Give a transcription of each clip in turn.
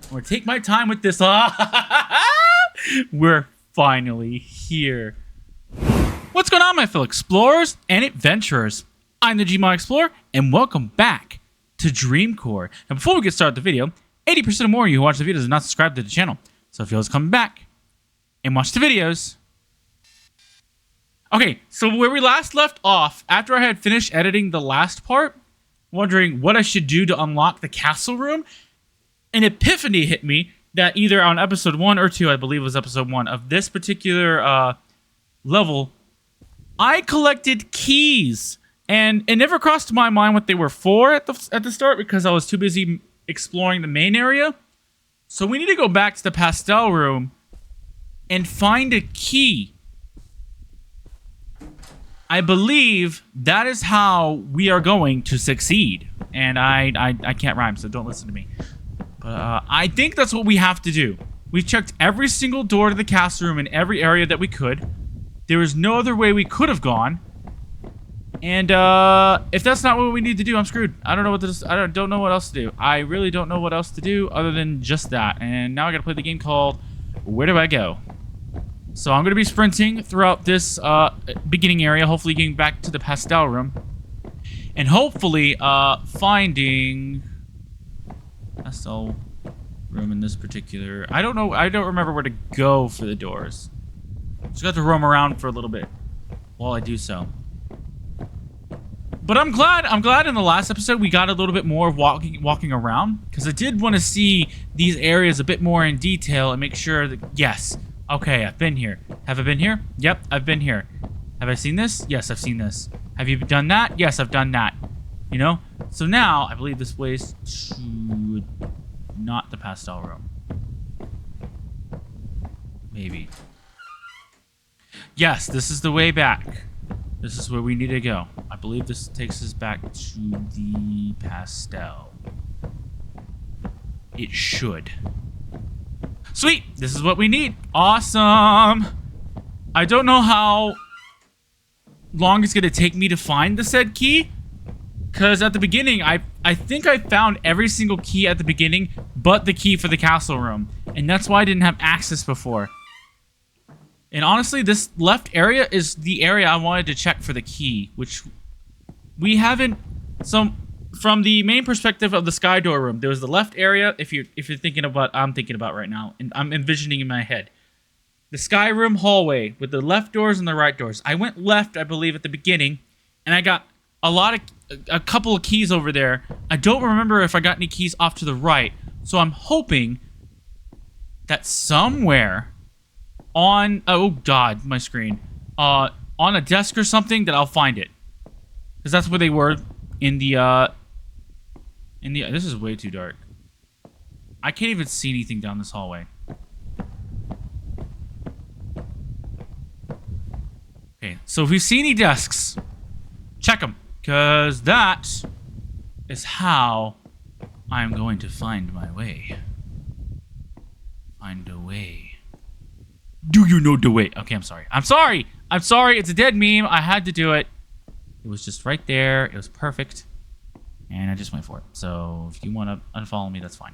I'm gonna take my time with this. We're finally here. What's going on, my fellow explorers and adventurers? I'm the Gmod Explorer, and welcome back to Dreamcore. Now, before we get started with the video, 80% or more of you who watch the videos are not subscribed to the channel. So if you guys come back and watch the videos. Okay, so where we last left off, after I had finished editing the last part, wondering what I should do to unlock the castle room, an epiphany hit me that either on episode 1 or 2, I believe it was episode 1, of this particular level, I collected keys. And it never crossed my mind what they were for at the start because I was too busy exploring the main area. So we need to go back to the pastel room and find a key. I believe that is how we are going to succeed. And I can't rhyme, so don't listen to me. But I think that's what we have to do. We've checked every single door to the castle room in every area that we could. There is no other way we could have gone. And if that's not what we need to do, I'm screwed. I don't know what this. I don't know what else to do. I really don't know what else to do other than just that. And now I gotta play the game called Where Do I Go? So I'm gonna be sprinting throughout this beginning area, hopefully getting back to the pastel room, and hopefully finding pastel room in this particular. I don't know. I don't remember where to go for the doors. Just got to roam around for a little bit while I do so. But I'm glad in the last episode we got a little bit more of walking around, because I did want to see these areas a bit more in detail and make sure that, yes, okay, I've been here. Have I been here? Yep, I've been here. Have I seen this? Yes, I've seen this. Have you done that? Yes, I've done that. You know? So now, I believe this place should not the pastel room. Maybe. Yes, this is the way back. This is where we need to go. I believe this takes us back to the pastel. It should. Sweet! This is what we need. Awesome! I don't know how long it's going to take me to find the said key. Because at the beginning, I think I found every single key at the beginning but the key for the castle room. And that's why I didn't have access before. And honestly, this left area is the area I wanted to check for the key, which we haven't. So, from the main perspective of the sky door room, there was the left area. If you're thinking of what I'm thinking about right now, and I'm envisioning in my head, the sky room hallway with the left doors and the right doors. I went left, I believe, at the beginning, and I got a couple of keys over there. I don't remember if I got any keys off to the right, so I'm hoping that somewhere on, oh god, my screen, on a desk or something, that I'll find it, because that's where they were in the this is way too dark. I can't even see anything down this hallway. Okay, so if we see any desks, check them, because that is how I'm going to find my way. Find a way. Do you know the way? Okay, I'm sorry. I'm sorry! I'm sorry, it's a dead meme. I had to do it. It was just right there. It was perfect. And I just went for it. So, if you want to unfollow me, that's fine.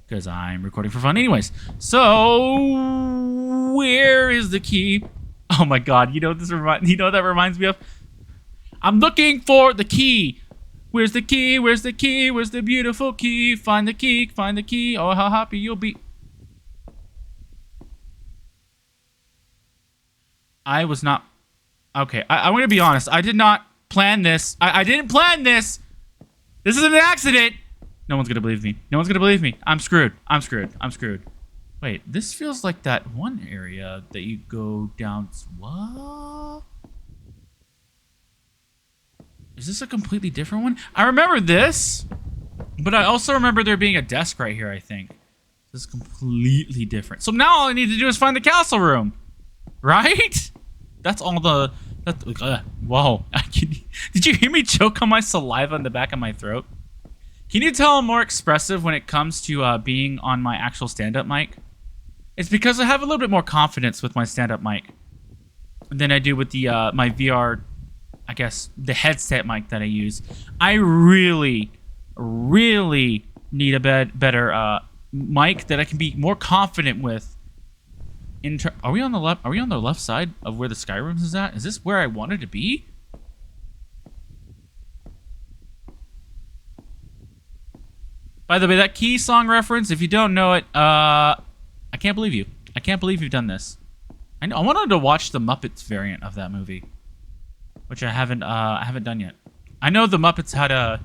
Because I'm recording for fun anyways. So, where is the key? Oh my god, you know what that reminds me of? I'm looking for the key. Where's the key? Where's the key? Where's the beautiful key? Find the key. Find the key. Oh, how happy you'll be. I was not... Okay, I'm going to be honest. I did not plan this. I didn't plan this. This is an accident. No one's going to believe me. No one's going to believe me. I'm screwed. I'm screwed. I'm screwed. Wait, this feels like that one area that you go down... What? Is this a completely different one? I remember this, but I also remember there being a desk right here, I think. This is completely different. So now all I need to do is find the castle room. Right? That's all the... whoa. Did you hear me choke on my saliva in the back of my throat? Can you tell I'm more expressive when it comes to being on my actual stand-up mic? It's because I have a little bit more confidence with my stand-up mic than I do with the my VR, I guess, the headset mic that I use. I really need a better mic that I can be more confident with. Are we on the left? Are we on the left side of where the Skyrooms is at? Is this where I wanted to be? By the way, that Key song reference, if you don't know it, I can't believe you. I can't believe you've done this. I wanted to watch the Muppets variant of that movie, which I haven't done yet. I know the Muppets had a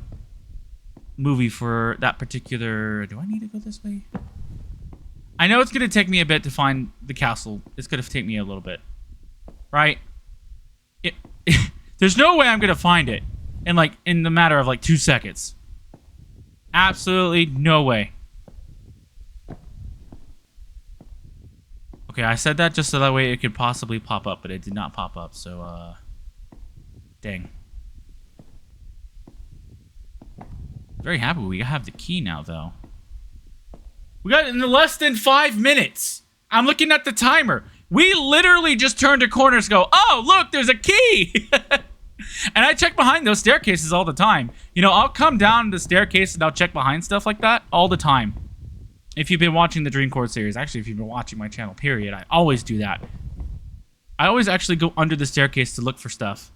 movie for that particular... Do I need to go this way? I know it's going to take me a bit to find the castle. It's going to take me a little bit. Right? There's no way I'm going to find it in the matter of 2 seconds. Absolutely no way. Okay, I said that just so that way it could possibly pop up, but it did not pop up, so, dang. Very happy we have the key now, though. We got it in less than 5 minutes. I'm looking at the timer. We literally just turned a corner and go, oh, look, there's a key. And I check behind those staircases all the time. You know, I'll come down the staircase and I'll check behind stuff like that all the time. If you've been watching the Dreamcore series, actually, if you've been watching my channel, period, I always do that. I always actually go under the staircase to look for stuff.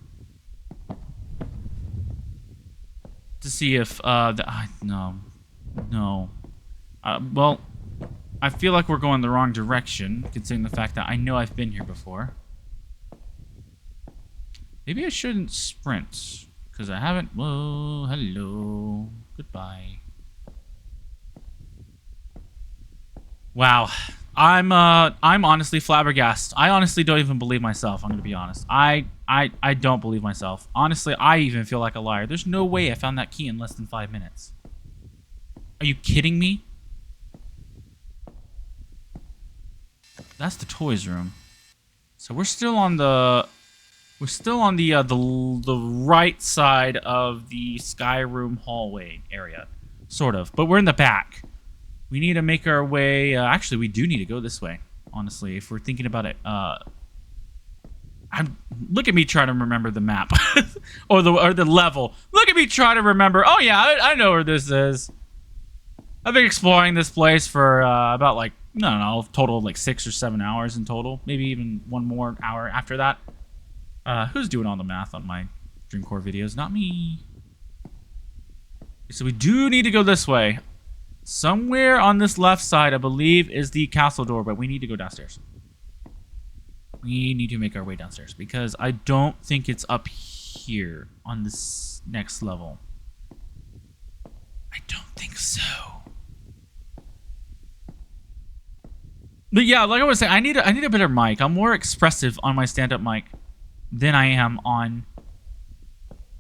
To see if, no. Well, I feel like we're going the wrong direction, considering the fact that I know I've been here before. Maybe I shouldn't sprint, because I haven't... Whoa, hello, goodbye. Wow, I'm honestly flabbergasted. I honestly don't even believe myself, I'm going to be honest. I don't believe myself. Honestly, I even feel like a liar. There's no way I found that key in less than 5 minutes. Are you kidding me? That's the toys room. So we're still on the right side of the Skyroom hallway area, sort of. But we're in the back. We need to make our way. Actually, we do need to go this way. Honestly, if we're thinking about it, look at me trying to remember the map or the level. Look at me trying to remember. Oh yeah, I know where this is. I've been exploring this place for about I don't know, total of 6 or 7 hours in total. Maybe even one more hour after that. Who's doing all the math on my Dreamcore videos? Not me. So we do need to go this way. Somewhere on this left side, I believe, is the castle door, but we need to go downstairs. We need to make our way downstairs because I don't think it's up here on this next level. I don't think so. But yeah, like I was saying, I need a better mic. I'm more expressive on my stand-up mic than I am on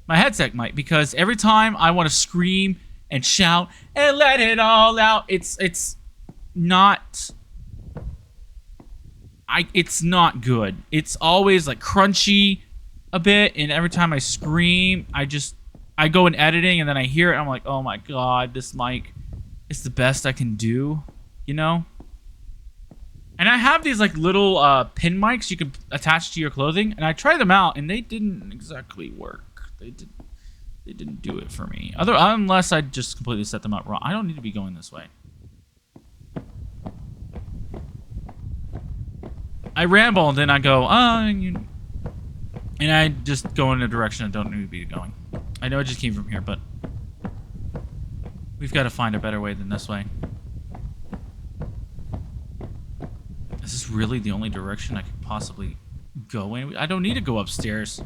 my headset mic because every time I want to scream and shout and let it all out, it's not good. It's always crunchy a bit, and every time I scream, I go in editing and then I hear it and I'm like, oh my god, this mic is the best I can do, you know? And I have these little pin mics you can attach to your clothing, and I tried them out, and they didn't exactly work. They didn't do it for me. Unless I just completely set them up wrong. I don't need to be going this way. I ramble, and then I go, and I just go in a direction I don't need to be going. I know I just came from here, but we've got to find a better way than this way. Is this really the only direction I could possibly go in? I don't need to go upstairs.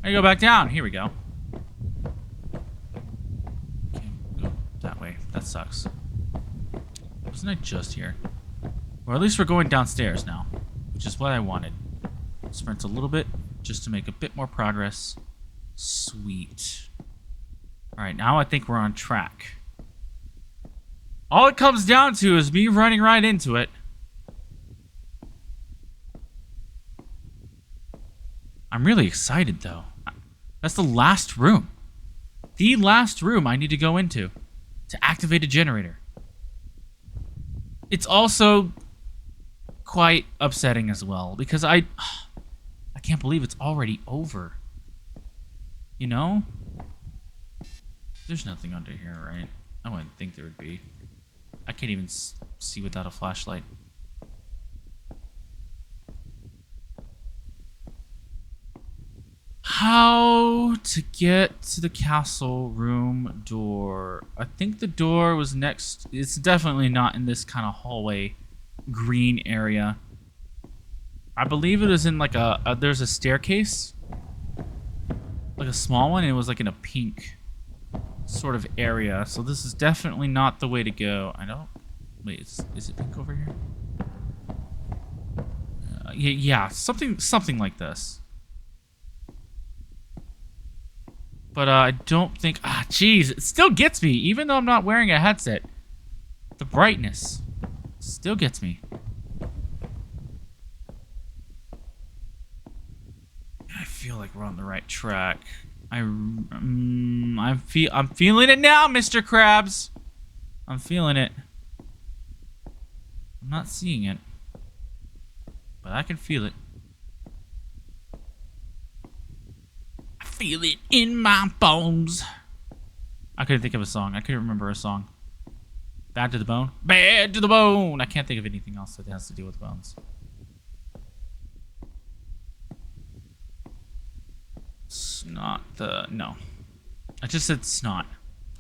I go back down. Here we go. Okay, go that way. That sucks. Wasn't I just here? Or at least we're going downstairs now, which is what I wanted. Sprint a little bit just to make a bit more progress. Sweet. All right, now I think we're on track. All it comes down to is me running right into it. I'm really excited, though. That's the last room. The last room I need to go into to activate a generator. It's also quite upsetting as well, because I can't believe it's already over. You know? There's nothing under here, right? I wouldn't think there would be. I can't even see without a flashlight. How to get to the castle room door? I think the door was next. It's definitely not in this kind of hallway green area. I believe it was in like there's a staircase, like a small one, and it was like in a pink sort of area. So this is definitely not the way to go. I don't. Wait, is it pink over here? Yeah, something like this. But I don't think... Ah, jeez. It still gets me, even though I'm not wearing a headset. The brightness still gets me. I feel like we're on the right track. I'm feeling it now, Mr. Krabs. I'm feeling it. I'm not seeing it, but I can feel it. Feel it in my bones. I couldn't think of a song. I couldn't remember a song. Bad to the bone? Bad to the bone! I can't think of anything else that has to do with bones. It's not the... No. I just said snot.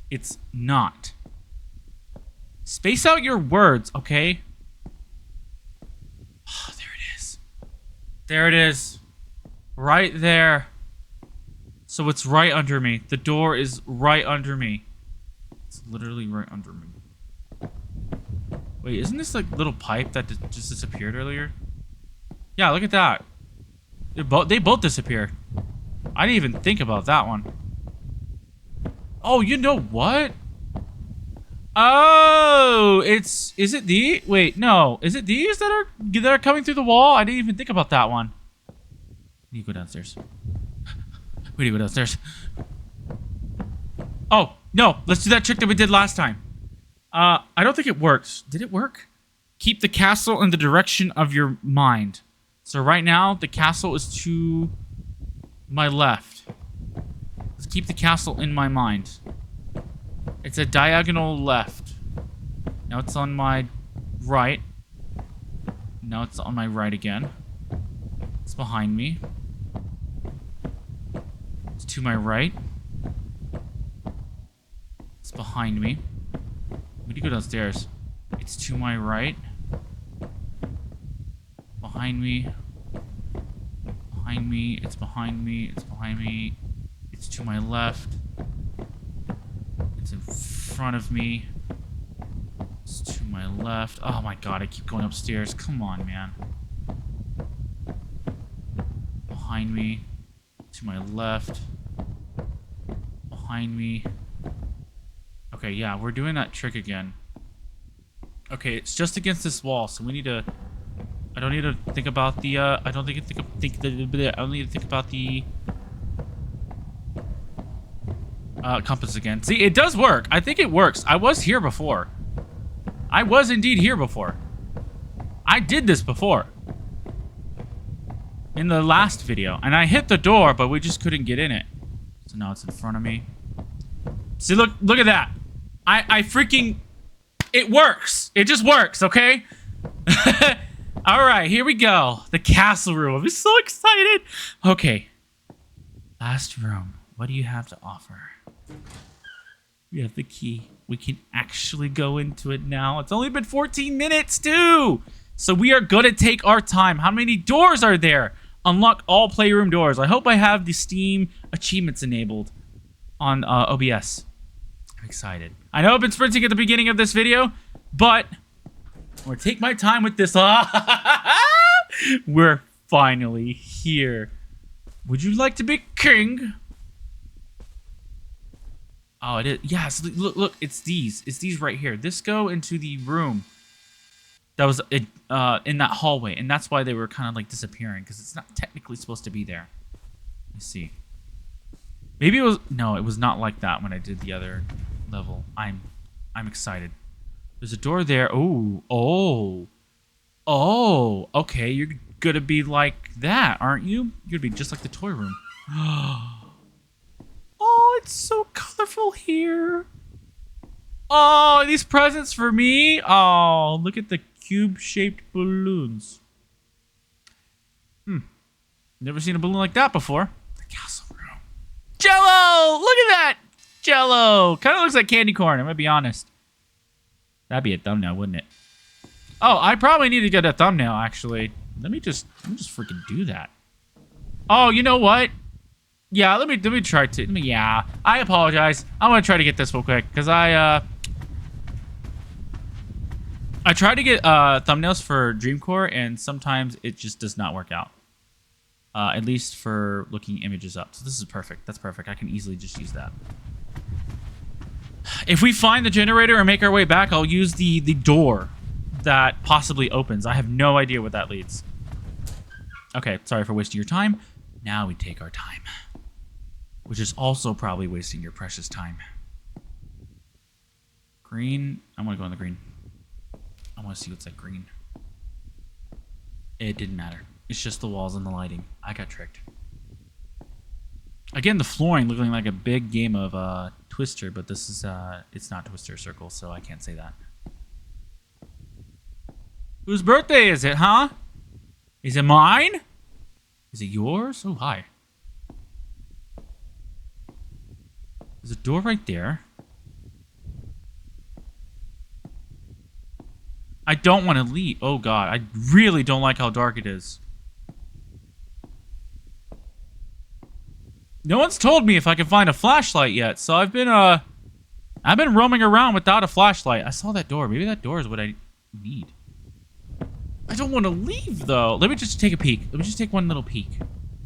It's not. Space out your words, okay? Oh, there it is. There it is. Right there. So it's right under me. The door is right under me. It's literally right under me. Wait, isn't this like little pipe that just disappeared earlier? Yeah, look at that. They both disappeared. I didn't even think about that one. Oh, you know what? Oh, is it the... Wait, no. Is it these that are coming through the wall? I didn't even think about that one. You need to go downstairs. We need to go downstairs. Oh, no. Let's do that trick that we did last time. I don't think it works. Did it work? Keep the castle in the direction of your mind. So right now, the castle is to my left. Let's keep the castle in my mind. It's a diagonal left. Now it's on my right. Now it's on my right again. It's behind me. To my right. It's behind me. We need to go downstairs. It's to my right. Behind me. Behind me. It's behind me. It's behind me. It's to my left. It's in front of me. It's to my left. Oh my god, I keep going upstairs. Come on, man. Behind me. To my left. Behind me. Okay, yeah, we're doing that trick again. Okay, it's just against this wall, so we need to... I don't need to think about the, I don't need to think about the... compass again. See, it does work. I think it works. I was here before. I was indeed here before. I did this before. In the last video. And I hit the door, but we just couldn't get in it. So now it's in front of me. See, look at that. I freaking... It works. It just works, okay? Alright, here we go. The castle room. I'm so excited. Okay. Last room. What do you have to offer? We have the key. We can actually go into it now. It's only been 14 minutes, too. So we are going to take our time. How many doors are there? Unlock all playroom doors. I hope I have the Steam achievements enabled on OBS. I'm excited. I know I've been sprinting at the beginning of this video, but I'm going to take my time with this. We're finally here. Would you like to be king? Oh, it is. Yes, look, it's these. It's these right here. This go into the room that was in that hallway, and that's why they were kind of like disappearing, because it's not technically supposed to be there. Let me see. Maybe it was... No, it was not like that when I did the other level. I'm excited. There's a door there. Oh. Okay, you're gonna be like that, aren't you? You're gonna be just like the toy room. Oh, it's so colorful here. Oh, these presents for me. Oh, look at the cube-shaped balloons. Never seen a balloon like that before. The castle room. Jello! Look at that! Jello! Kind of looks like candy corn, I'm gonna be honest. That'd be a thumbnail, wouldn't it? Oh, I probably need to get a thumbnail, actually. Let me just freaking do that. Oh, you know what? Yeah, let me try to. Yeah, I apologize. I'm gonna try to get this real quick because I try to get thumbnails for Dreamcore, and sometimes it just does not work out. At least for looking images up. So this is perfect. That's perfect. I can easily just use that. If we find the generator and make our way back, I'll use the door that possibly opens. I have no idea what that leads. Okay, sorry for wasting your time. Now we take our time. Which is also probably wasting your precious time. Green. I want to go in the green. I want to see what's that green. It didn't matter. It's just the walls and the lighting. I got tricked. Again, the flooring looking like a big game of Twister, but this is it's not Twister Circle, so I can't say that. Whose birthday is it, huh? Is it mine? Is it yours? Oh, hi. There's a door right there. I don't want to leave. Oh, God. I really don't like how dark it is. No one's told me if I can find a flashlight yet, so I've been roaming around without a flashlight. I saw that door. Maybe that door is what I need. I don't want to leave, though. Let me just take a peek. Let me just take one little peek.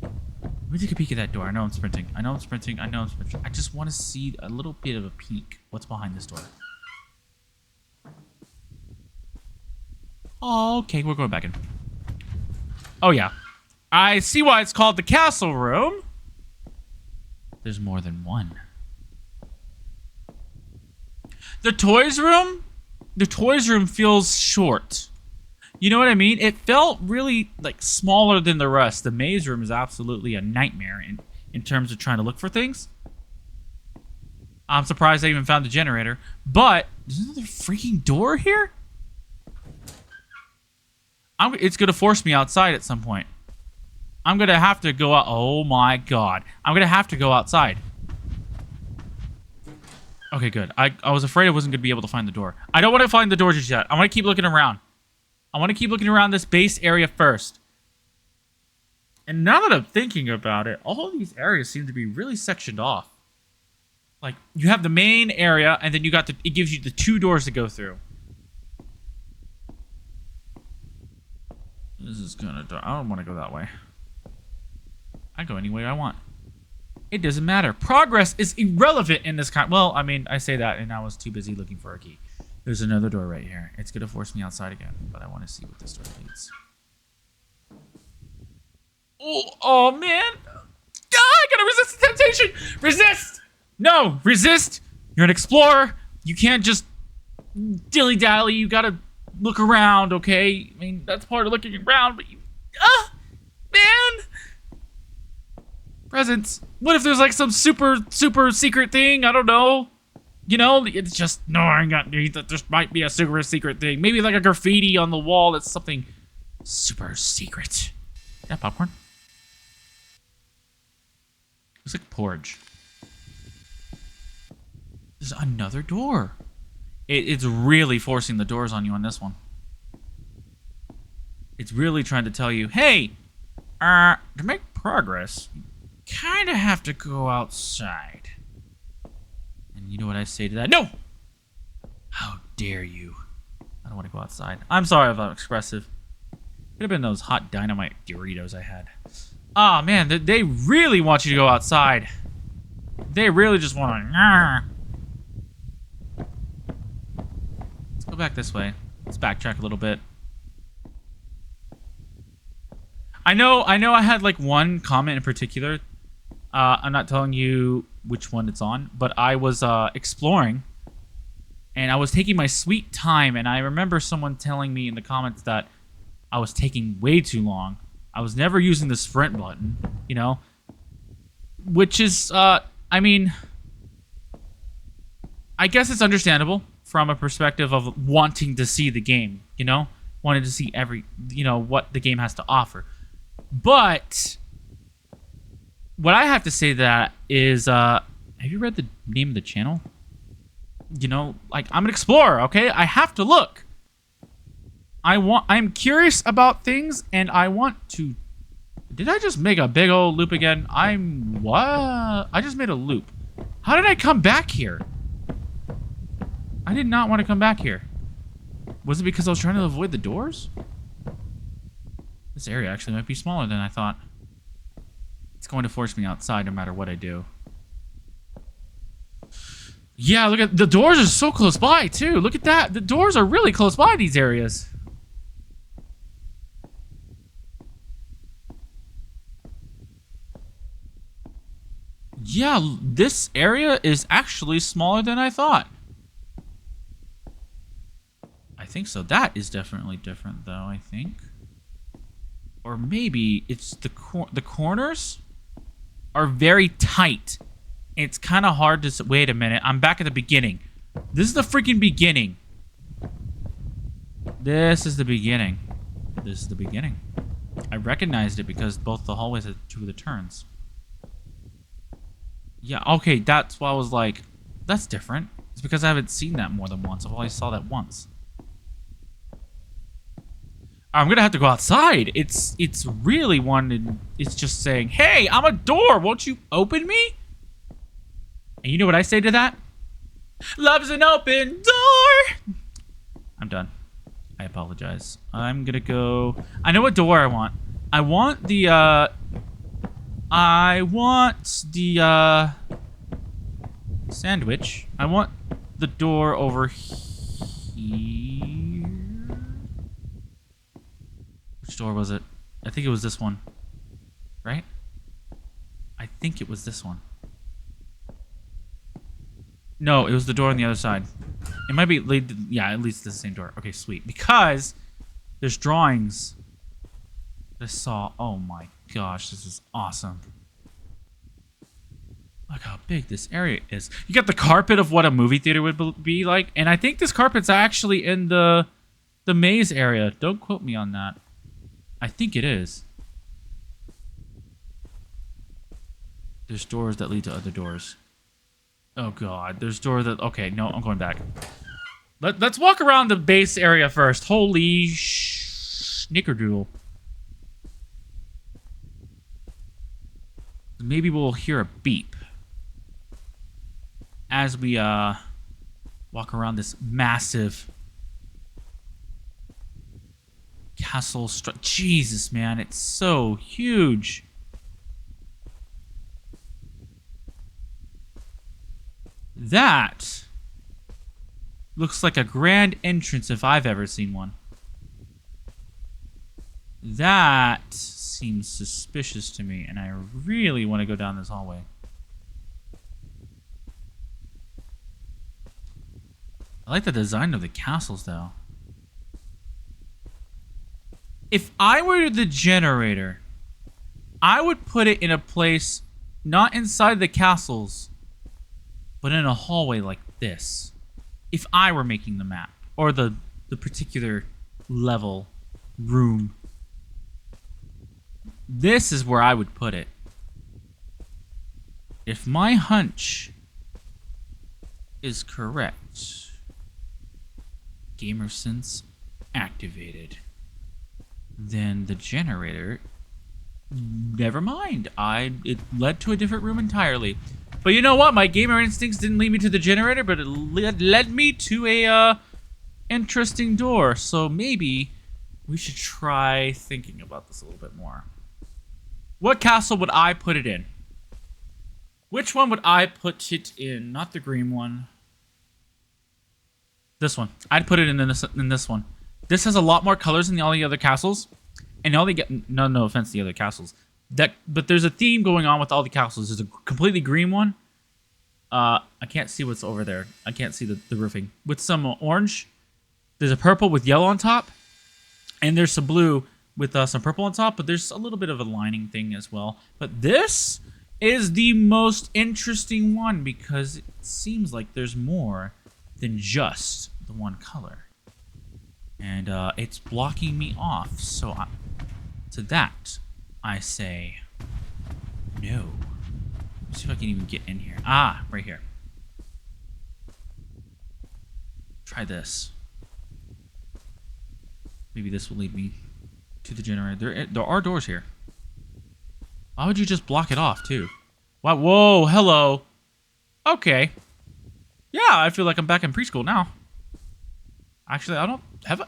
Let me take a peek at that door. I know I'm sprinting. I know I'm sprinting. I know I'm sprinting. I just want to see a little bit of a peek. What's behind this door? Oh, okay. We're going back in. Oh, yeah. I see why it's called the castle room. There's more than one. The toys room? The toys room feels short. You know what I mean? It felt really like smaller than the rest. The maze room is absolutely a nightmare in terms of trying to look for things. I'm surprised I even found the generator. But there's another freaking door here? It's going to force me outside at some point. I'm going to have to go out. Oh my God. I'm going to have to go outside. Okay, good. I was afraid I wasn't going to be able to find the door. I don't want to find the door just yet. I want to keep looking around. I want to keep looking around this base area first. And now that I'm thinking about it, all these areas seem to be really sectioned off. Like, you have the main area, and then you got it gives you the 2 doors to go through. This is kind of dark. I don't want to go that way. I go any way I want. It doesn't matter. Progress is irrelevant in this kind. Well, I mean, I say that, and I was too busy looking for a key. There's another door right here. It's going to force me outside again, but I want to see what this door leads. Oh man. I gotta resist the temptation. Resist. No, resist. You're an explorer. You can't just dilly-dally. You gotta look around, okay? I mean, that's part of looking around, but you... man. Presents. What if there's like some super secret thing? I don't know. You know, it's just, no, I got that there might be a super secret thing. Maybe like a graffiti on the wall that's something super secret. Yeah, popcorn. Looks like porridge. There's another door. It's really forcing the doors on you on this one. It's really trying to tell you, hey, to make progress, you kind of have to go outside. And you know what I say to that? No! How dare you? I don't want to go outside. I'm sorry if I'm expressive. Could have been those hot dynamite Doritos I had. Ah, man, they really want you to go outside. They really just want to... Let's go back this way. Let's backtrack a little bit. I know I had like one comment in particular. I'm not telling you which one it's on, but I was exploring and I was taking my sweet time, and I remember someone telling me in the comments that I was taking way too long. I was never using the sprint button, you know, which is, I mean, I guess it's understandable. from a perspective of wanting to see the game, you know? Wanting to see what the game has to offer. But what I have to say to that is, have you read the name of the channel? You know, like, I'm an explorer, okay? I have to look. I'm curious about things, and I want to... Did I just make a big old loop again? What? I just made a loop. How did I come back here? I did not want to come back here. Was it because I was trying to avoid the doors? This area actually might be smaller than I thought. It's going to force me outside no matter what I do. Yeah, look at... The doors are so close by, too. Look at that. The doors are really close by these areas. Yeah, this area is actually smaller than I thought. I think so. That is definitely different, though, I think. Or maybe it's the corners are very tight. It's kind of hard to... Wait a minute. I'm back at the beginning. This is the freaking beginning. This is the beginning. This is the beginning. I recognized it because both the hallways had two of the turns. Yeah, okay, that's why I was like, that's different. It's because I haven't seen that more than once. I've only saw that once. I'm gonna have to go outside. It's really wanted. It's just saying, hey, I'm a door. Won't you open me? And you know what I say to that? Love's an open door. I'm done. I apologize. I'm gonna go. I know what door I want. I want the sandwich. I want the door over here. Which door was it? I think it was this one. Right? I think it was this one. No, it was the door on the other side. It might be... Yeah, at least the same door. Okay, sweet. Because there's drawings. I saw... Oh my gosh, this is awesome. Look how big this area is. You got the carpet of what a movie theater would be like. And I think this carpet's actually in the maze area. Don't quote me on that. I think it is. There's doors that lead to other doors. Oh god, there's doors that... Okay, no, I'm going back. Let's walk around the base area first. Holy snickerdoodle. Maybe we'll hear a beep as we walk around this massive castle. Jesus, man, it's so huge. That looks like a grand entrance if I've ever seen one. That seems suspicious to me, and I really want to go down this hallway. I like the design of the castles, though. If I were the generator, I would put it in a place not inside the castles, but in a hallway like this. If I were making the map, or the particular level, room. This is where I would put it. If my hunch is correct, GamerSense activated, then the generator, never mind. It led to a different room entirely. But you know what? My gamer instincts didn't lead me to the generator, but it led me to a interesting door. So maybe we should try thinking about this a little bit more. What castle would I put it in? Which one would I put it in? Not the green one. This one. I'd put it in this one. This has a lot more colors than all the other castles. And all they get... No offense to the other castles. But there's a theme going on with all the castles. There's a completely green one. I can't see what's over there. I can't see the roofing. With some orange. There's a purple with yellow on top. And there's some blue with some purple on top. But there's a little bit of a lining thing as well. But this is the most interesting one because it seems like there's more than just the one color. And it's blocking me off. So to that, I say no. Let's see if I can even get in here. Ah, right here. Try this. Maybe this will lead me to the generator. There are doors here. Why would you just block it off, too? Wow, whoa, hello. Okay. Yeah, I feel like I'm back in preschool now. Actually,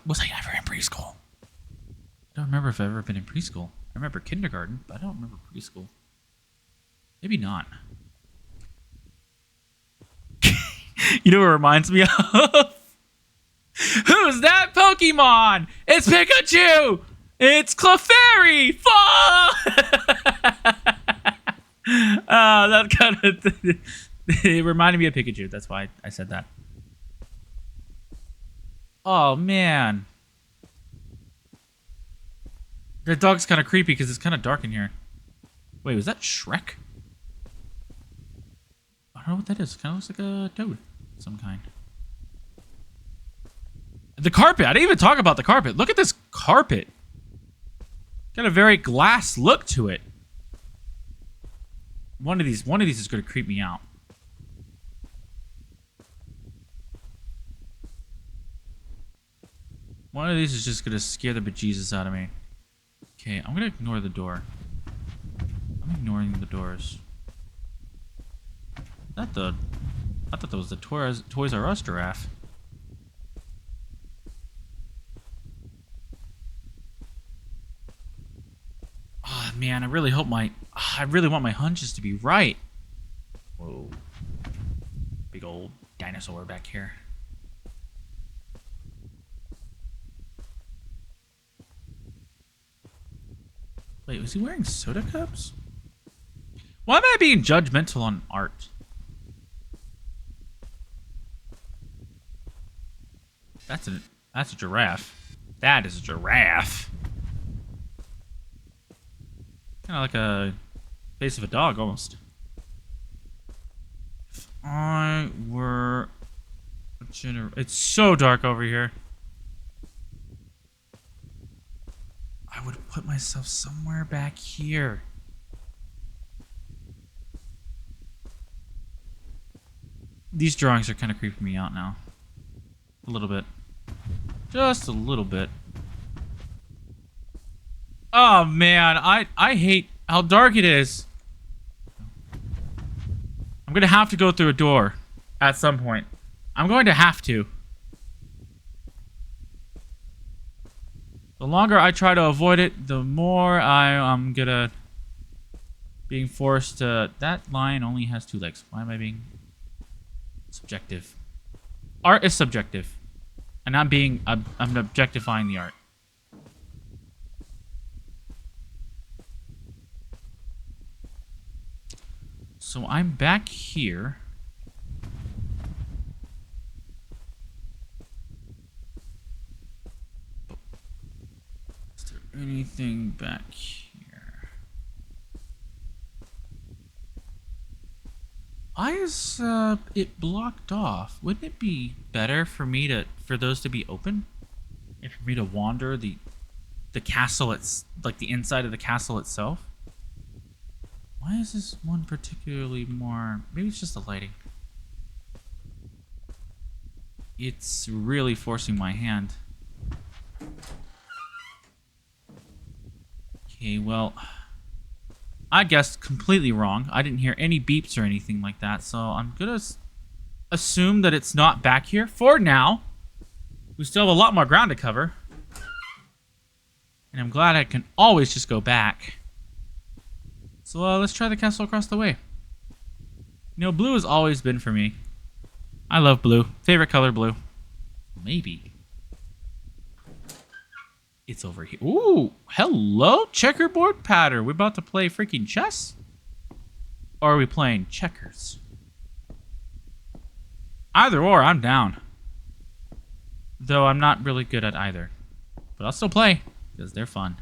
was I ever in preschool? I don't remember if I've ever been in preschool. I remember kindergarten, but I don't remember preschool. Maybe not. You know what it reminds me of? Who's that Pokemon? It's Pikachu! It's Clefairy! Fall! That kind of... It reminded me of Pikachu. That's why I said that. Oh, man. The dog's kind of creepy because it's kind of dark in here. Wait, was that Shrek? I don't know what that is. It kind of looks like a toad of some kind. The carpet. I didn't even talk about the carpet. Look at this carpet. Got a very glass look to it. One of these is going to creep me out. One of these is just going to scare the bejesus out of me. Okay, I'm going to ignore the door. I'm ignoring the doors. I thought that was the Toys R Us giraffe. Oh man, I really want my hunches to be right. Whoa. Big old dinosaur back here. Wait, was he wearing soda cups? Why am I being judgmental on art? That's a giraffe. That is a giraffe. Kind of like a face of a dog, almost. If I were it's so dark over here. I would put myself somewhere back here. These drawings are kind of creeping me out now. A little bit. Just a little bit. Oh man, I hate how dark it is. I'm gonna have to go through a door at some point. I'm going to have to. The longer I try to avoid it, the more I'm gonna being forced to. That lion only has 2 legs. Why am I being subjective? Art is subjective, and I'm objectifying the art. So I'm back here. Is there anything back here? Why is it blocked off? Wouldn't it be better for those to be open? And for me to wander the castle, it's like the inside of the castle itself? Why is this one particularly more... Maybe it's just the lighting. It's really forcing my hand. Okay, well... I guessed completely wrong. I didn't hear any beeps or anything like that, so I'm gonna assume that it's not back here for now. We still have a lot more ground to cover. And I'm glad I can always just go back. So let's try the castle across the way. You know, blue has always been for me. I love blue. Favorite color, blue. Maybe. It's over here. Ooh, hello, checkerboard pattern. We about to play freaking chess? Or are we playing checkers? Either or, I'm down. Though I'm not really good at either. But I'll still play, because they're fun.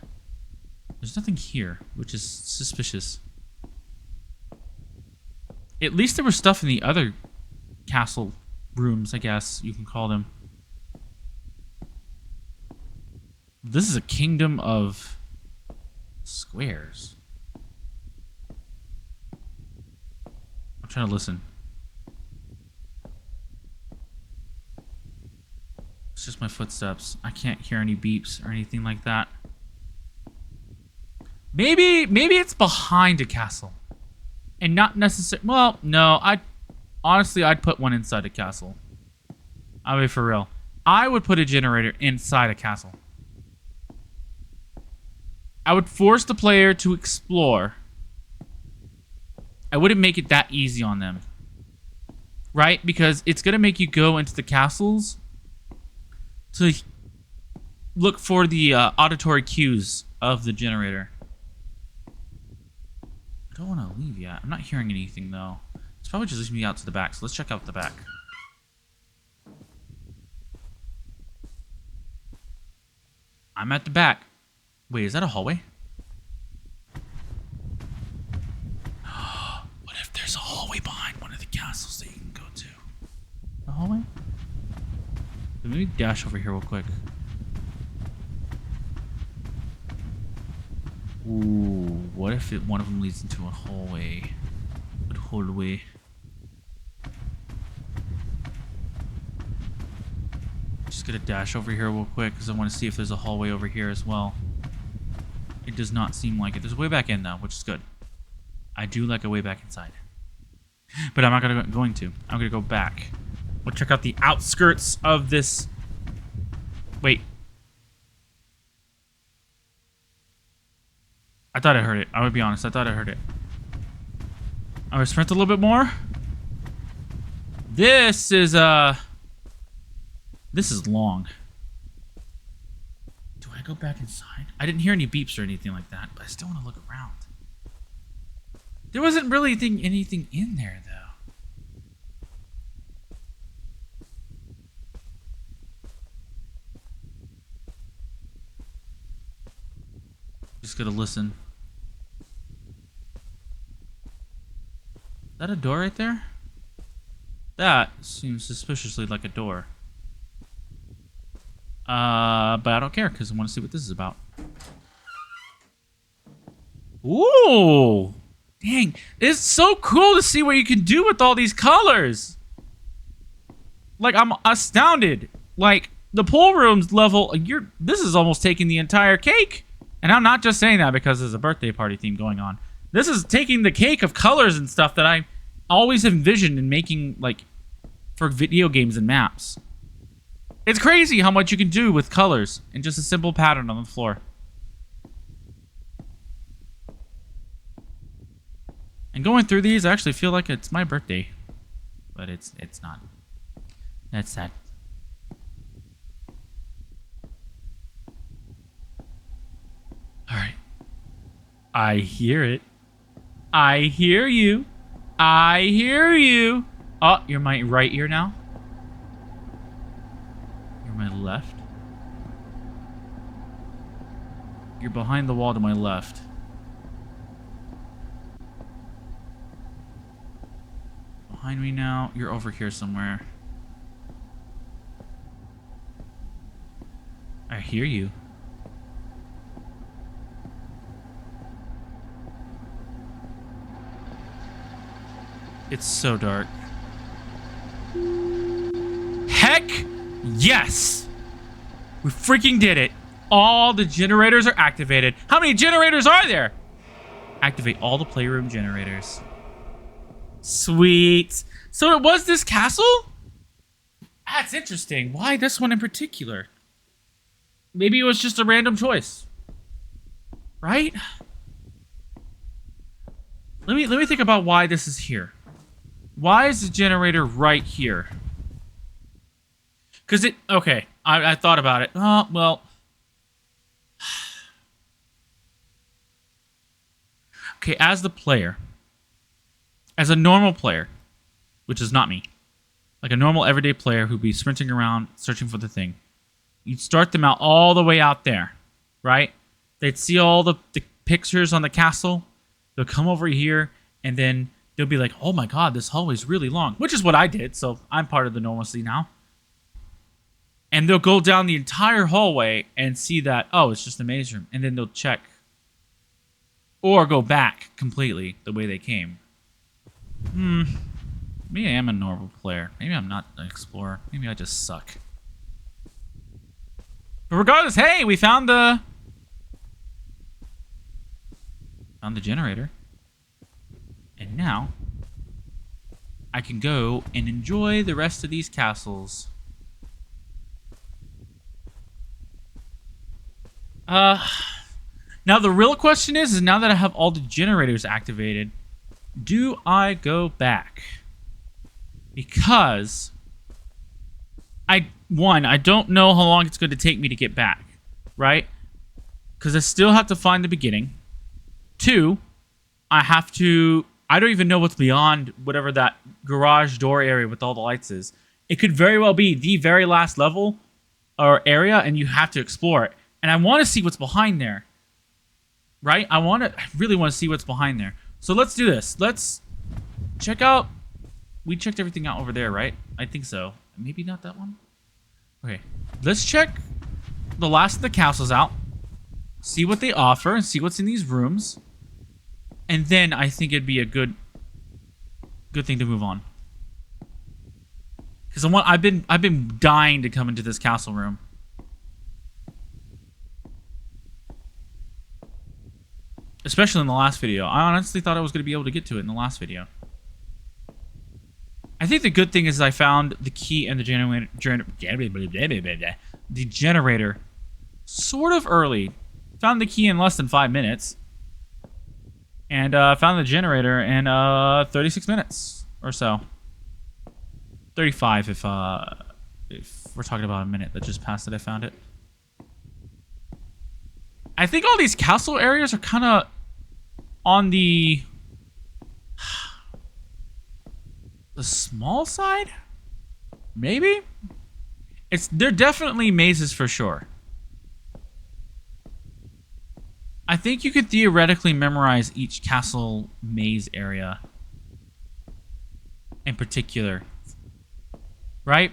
There's nothing here, which is suspicious. At least there was stuff in the other castle rooms, I guess you can call them. This is a kingdom of squares. I'm trying to listen. It's just my footsteps. I can't hear any beeps or anything like that. Maybe it's behind a castle. And not necessarily... Well, no. Honestly, I'd put one inside a castle. I'll be for real. I would put a generator inside a castle. I would force the player to explore. I wouldn't make it that easy on them. Right? Because it's going to make you go into the castles to look for the auditory cues of the generator. I don't want to leave yet. I'm not hearing anything, though. It's probably just leaving me out to the back, so let's check out the back. I'm at the back. Wait, is that a hallway? What if there's a hallway behind one of the castles that you can go to? A hallway? Let me dash over here real quick. Ooh, what if one of them leads into a hallway? What hallway? Just gonna dash over here real quick because I want to see if there's a hallway over here as well. It does not seem like it. There's a way back in though, which is good. I do like a way back inside. But I'm not going to. I'm gonna go back. We'll check out the outskirts of this. Wait. I thought I heard it. I would be honest. I thought I heard it. I'm gonna sprint a little bit more. This is long. Do I go back inside? I didn't hear any beeps or anything like that, but I still want to look around. There wasn't really anything in there, though. Just gotta listen. Is that a door right there? That seems suspiciously like a door. But I don't care because I want to see what this is about. Ooh! Dang, it's so cool to see what you can do with all these colors. Like, I'm astounded. Like, the pool room's level, this is almost taking the entire cake. And I'm not just saying that because there's a birthday party theme going on. This is taking the cake of colors and stuff that I always envisioned in making, like, for video games and maps. It's crazy how much you can do with colors and just a simple pattern on the floor. And going through these, I actually feel like it's my birthday. But it's not. That's sad. Alright. I hear it. I hear you. I hear you. Oh, you're my right ear now? You're my left? You're behind the wall to my left. Behind me now. You're over here somewhere. I hear you. It's so dark. Heck yes! We freaking did it. All the generators are activated. How many generators are there? Activate all the playroom generators. Sweet. So it was this castle? That's interesting. Why this one in particular? Maybe it was just a random choice. Right? Let me think about why this is here. Why is the generator right here? Because okay, I thought about it. Oh, well. Okay, as the player, as a normal player, which is not me, like a normal everyday player who'd be sprinting around searching for the thing, you'd start them out all the way out there, right? They'd see all the pictures on the castle. They'll come over here, and then they'll be like, oh my god, this hallway's really long, which is what I did, so I'm part of the normalcy now. And they'll go down the entire hallway and see that, oh, it's just a maze room, and then they'll check. Or go back completely the way they came. Maybe I am a normal player. Maybe I'm not an explorer. Maybe I just suck. But regardless, hey, we found the generator. And now I can go and enjoy the rest of these castles. Now the real question is now that I have all the generators activated, do I go back? Because I don't know how long it's going to take me to get back, right? Because I still have to find the beginning. 2, I don't even know what's beyond whatever that garage door area with all the lights is. It could very well be the very last level or area, and you have to explore it. And I want to see what's behind there, right? I really want to see what's behind there. So let's do this. Let's check out. We checked everything out over there, right? I think so. Maybe not that one. Okay, let's check the last of the castles out. See what they offer and see what's in these rooms. And then I think it'd be a good thing to move on. Because I've been dying to come into this castle room. Especially in the last video. I honestly thought I was going to be able to get to it in the last video. I think the good thing is I found the key and the generator sort of early. Found the key in less than 5 minutes. And found the generator in 36 minutes or so. 35 if we're talking about a minute that just passed that I found it. I think all these castle areas are kind of on the small side? Maybe? They're definitely mazes for sure. I think you could theoretically memorize each castle maze area in particular. Right?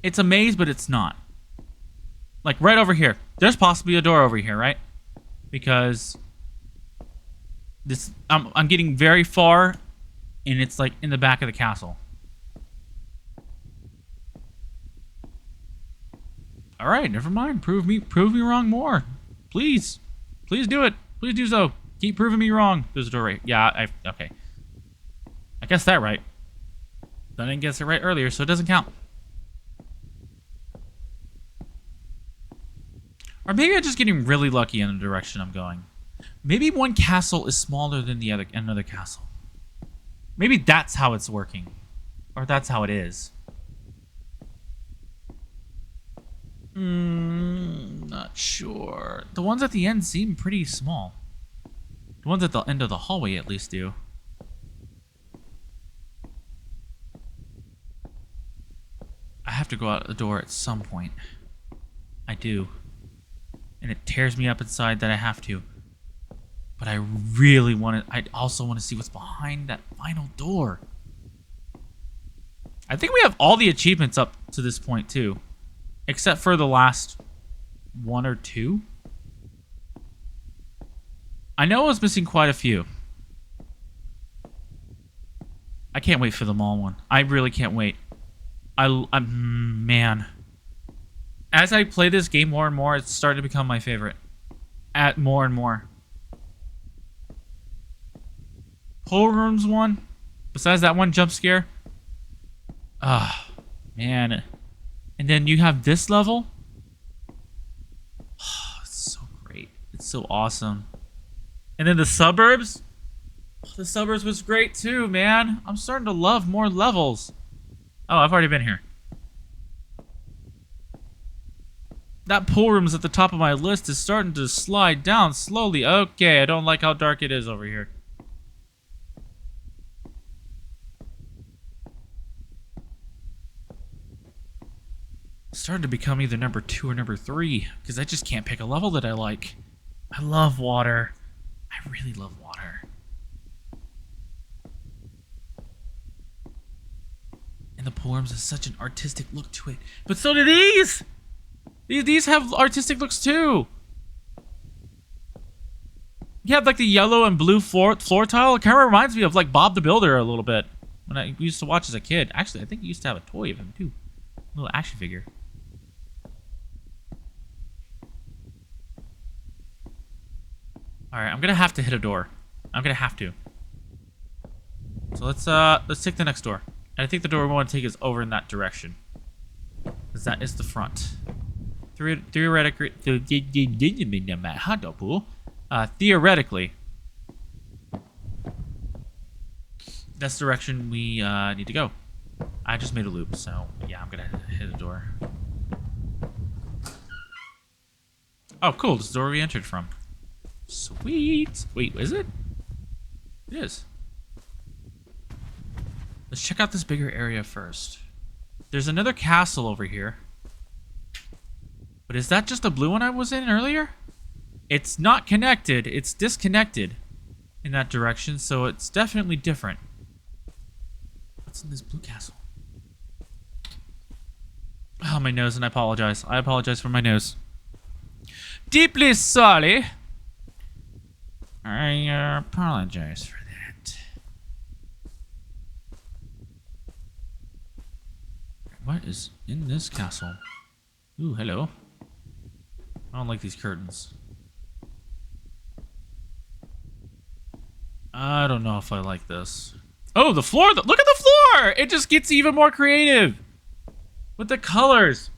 It's a maze, but it's not. Like right over here. There's possibly a door over here, right? Because this I'm getting very far and it's like in the back of the castle. All right, never mind. Prove me wrong more. Please. Please do it. Please do so. Keep proving me wrong. There's a door right. Yeah, okay. I guessed that right. I didn't guess it right earlier, so it doesn't count. Or maybe I'm just getting really lucky in the direction I'm going. Maybe one castle is smaller than another castle. Maybe that's how it's working. Or that's how it is. Not sure. The ones at the end seem pretty small. The ones at the end of the hallway at least do. I have to go out the door at some point. I do. And it tears me up inside that I have to. But I really want to... I also want to see what's behind that final door. I think we have all the achievements up to this point, too. Except for the last 1 or 2. I know I was missing quite a few. I can't wait for the mall one. I really can't wait. Man. As I play this game more and more, it's starting to become my favorite. At more and more. Pool rooms one. Besides that one jump scare. Man. And then you have this level. Oh, it's so great. It's so awesome. And then the suburbs. Oh, the suburbs was great too, man. I'm starting to love more levels. Oh, I've already been here. That pool room's at the top of my list is starting to slide down slowly. Okay, I don't like how dark it is over here. Starting to become either number 2 or number 3 because I just can't pick a level that I like. I love water. I really love water. And the polearms has such an artistic look to it. But so do these! These have artistic looks too. You have like the yellow and blue floor tile. It kind of reminds me of like Bob the Builder a little bit. When I used to watch as a kid. Actually, I think he used to have a toy of him too. A little action figure. Alright, I'm gonna have to hit a door. I'm gonna have to. So let's take the next door. And I think the door we want to take is over in that direction. Because that is the front. Theoretically, that's the direction we need to go. I just made a loop, so yeah, I'm gonna hit a door. Oh, cool. This is the door we entered from. Sweet. Wait, is it? It is. Let's check out this bigger area first. There's another castle over here. But is that just the blue one I was in earlier? It's not connected. It's disconnected in that direction, so it's definitely different. What's in this blue castle? Oh, my nose, and I apologize. I apologize for my nose. Deeply sorry. I apologize for that. What is in this castle? Ooh, hello. I don't like these curtains. I don't know if I like this. Oh, the floor! Look at the floor! It just gets even more creative with the colors.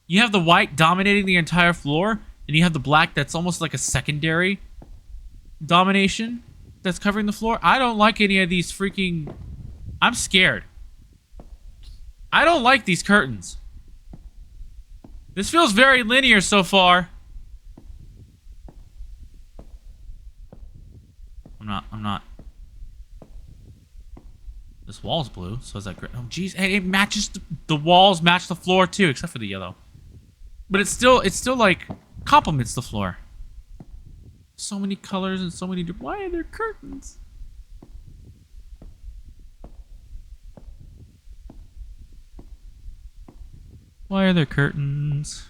You have the white dominating the entire floor, and you have the black that's almost like a secondary domination that's covering the floor. I don't like any of these freaking... I'm scared. I don't like these curtains. This feels very linear so far. I'm not. This wall's blue, so is that great? Oh, geez. Hey, it matches, the walls match the floor too, except for the yellow. But it's still like, complements the floor. So many colors and so many different... Why are there curtains? Why are there curtains?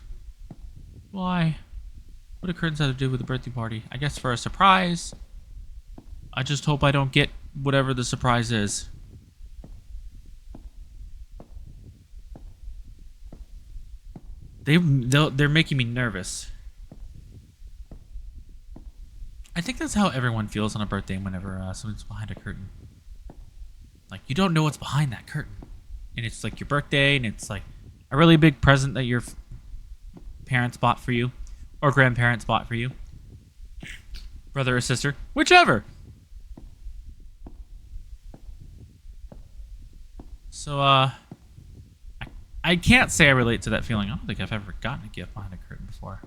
Why? What do curtains have to do with the birthday party? I guess for a surprise. I just hope I don't get whatever the surprise is. They're making me nervous. I think that's how everyone feels on a birthday whenever someone's behind a curtain. Like, you don't know what's behind that curtain. And it's like your birthday, and it's like a really big present that your parents bought for you. Or grandparents bought for you. Brother or sister. Whichever. So, I can't say I relate to that feeling. I don't think I've ever gotten a gift behind a curtain before.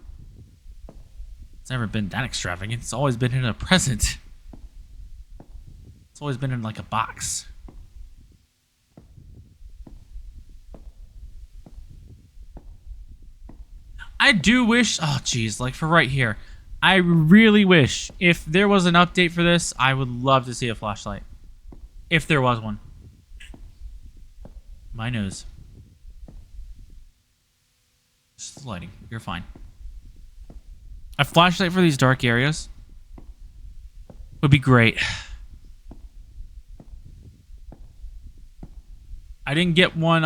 It's never been that extravagant. It's always been in a present. It's always been in like a box. I do wish... Oh, geez. Like for right here. I really wish if there was an update for this, I would love to see a flashlight. If there was one. My nose. Just the lighting. You're fine. A flashlight for these dark areas would be great. I didn't get one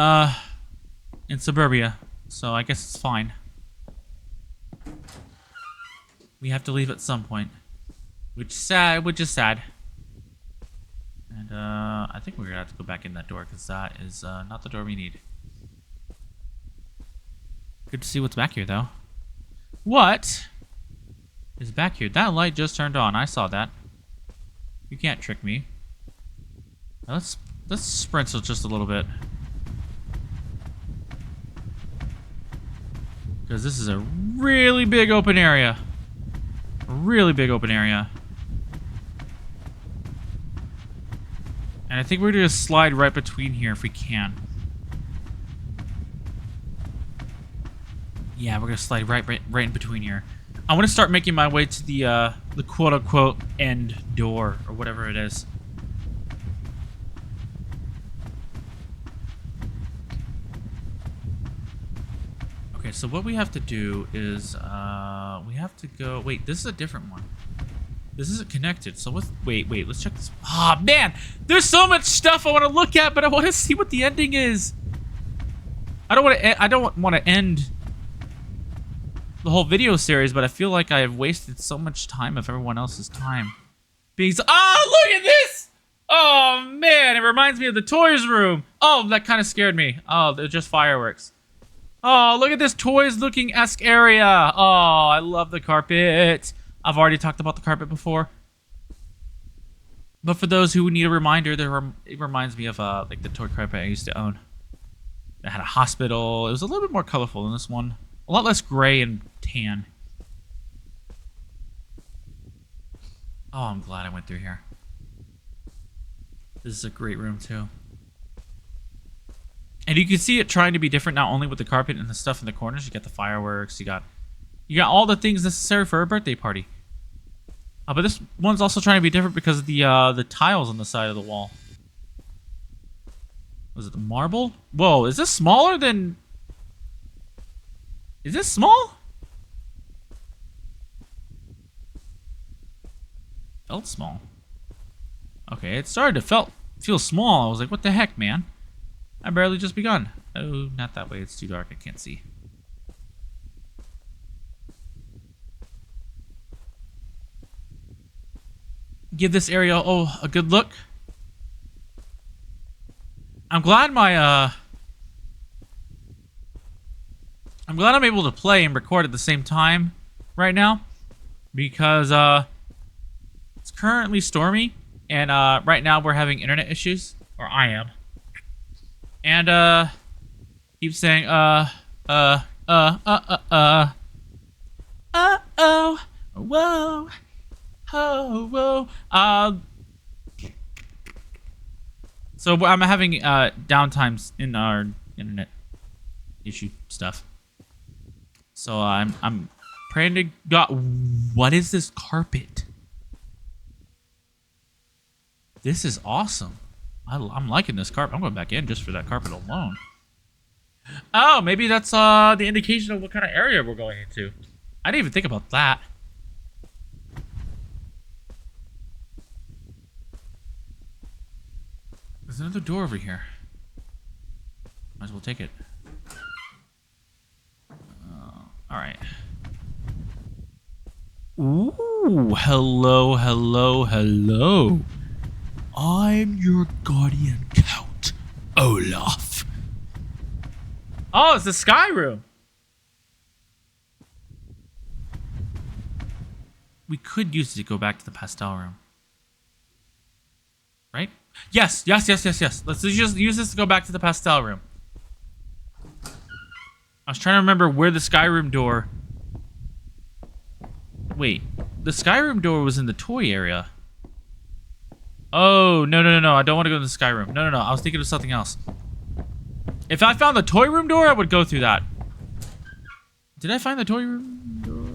in suburbia, so I guess it's fine. We have to leave at some point, which is sad. And I think we're gonna have to go back in that door because that is not the door we need. Good to see what's back here, though. What is back here? That light just turned on. I saw that. You can't trick me. Let's sprint just a little bit. Because this is a really big open area. A really big open area. And I think we're going to slide right between here if we can. Yeah, we're going to slide right in between here. I want to start making my way to the quote-unquote end door, or whatever it is. so what we have to do is we have to go. Wait, this is a different one. This isn't connected. So what's? Wait. Let's check this. Ah, man, there's so much stuff I want to look at, but I want to see what the ending is. I don't want to end the whole video series, but I feel like I have wasted so much time of everyone else's time. Being so. Oh, look at this! Oh man, it reminds me of the toys room. Oh, that kind of scared me. Oh, they're just fireworks. Oh, look at this toys-looking-esque area. Oh, I love the carpet. I've already talked about the carpet before. But for those who need a reminder, it reminds me of like the toy carpet I used to own. It had a hospital. It was a little bit more colorful than this one. A lot less gray and tan. Oh, I'm glad I went through here. This is a great room, too. And you can see it trying to be different, not only with the carpet and the stuff in the corners. You got the fireworks. You got all the things necessary for a birthday party. But this one's also trying to be different because of the tiles on the side of the wall. Was it the marble? Whoa, is this smaller than... Is this small? Felt small. Okay, it started to feel small. I was like, what the heck, man? I barely just begun. Oh, not that way. It's too dark. I can't see. Give this area, a good look. I'm glad I'm able to play and record at the same time right now because it's currently stormy and right now we're having internet issues, or I am. And keep saying uh-oh, whoa, oh, whoa. So I'm having downtimes in our internet issue stuff. So I'm praying to God. What is this carpet? This is awesome. I'm liking this carpet. I'm going back in just for that carpet alone. Oh, maybe that's the indication of what kind of area we're going into. I didn't even think about that. There's another door over here. Might as well take it. Alright. Ooh, hello. I'm your guardian Count Olaf. Oh, it's the sky room. We could use it to go back to the pastel room. Right? Yes. Let's just use this to go back to the pastel room. I was trying to remember where the sky room door... Wait. The sky room door was in the toy area. Oh, no. I don't want to go to the sky room. No. I was thinking of something else. If I found the toy room door, I would go through that. Did I find the toy room door?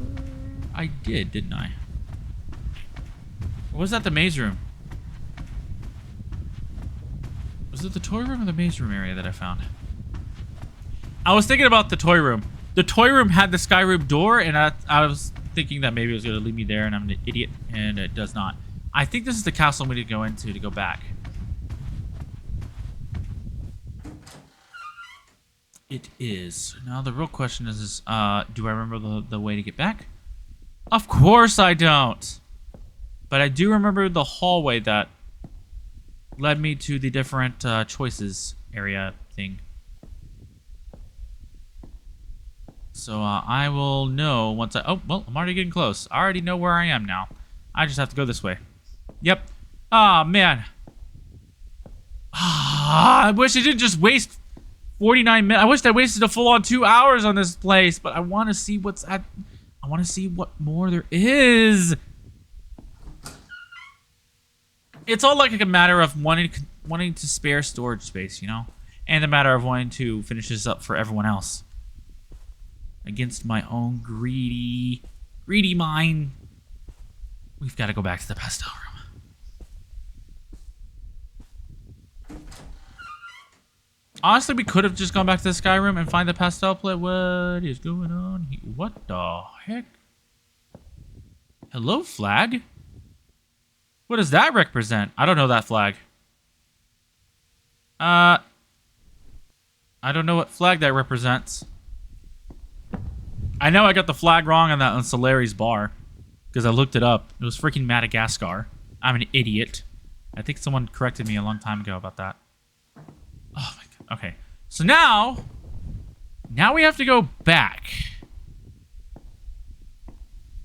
I did, didn't I? Or was that the maze room? Was it the toy room or the maze room area that I found? I was thinking about the toy room. The toy room had the sky room door, and I was thinking that maybe it was going to lead me there, and I'm an idiot, and it does not. I think this is the castle we need to go into to go back. It is. Now the real question is do I remember the way to get back? Of course I don't. But I do remember the hallway that led me to the different choices area thing. So I will know once I... Oh, well, I'm already getting close. I already know where I am now. I just have to go this way. Yep. Ah, man. I wish I didn't just waste 49 minutes. I wish I wasted a full-on 2 hours on this place, but I want to see what's at... I want to see what more there is. It's all like a matter of wanting to spare storage space, you know? And a matter of wanting to finish this up for everyone else. Against my own greedy mind. We've got to go back to the pastel room. Honestly, we could have just gone back to the sky room and find the pastel plate. What is going on here? What the heck? Hello, flag? What does that represent? I don't know that flag. I don't know what flag that represents. I know I got the flag wrong on that on Solari's bar. Because I looked it up. It was freaking Madagascar. I'm an idiot. I think someone corrected me a long time ago about that. Oh my god. Okay. So now we have to go back.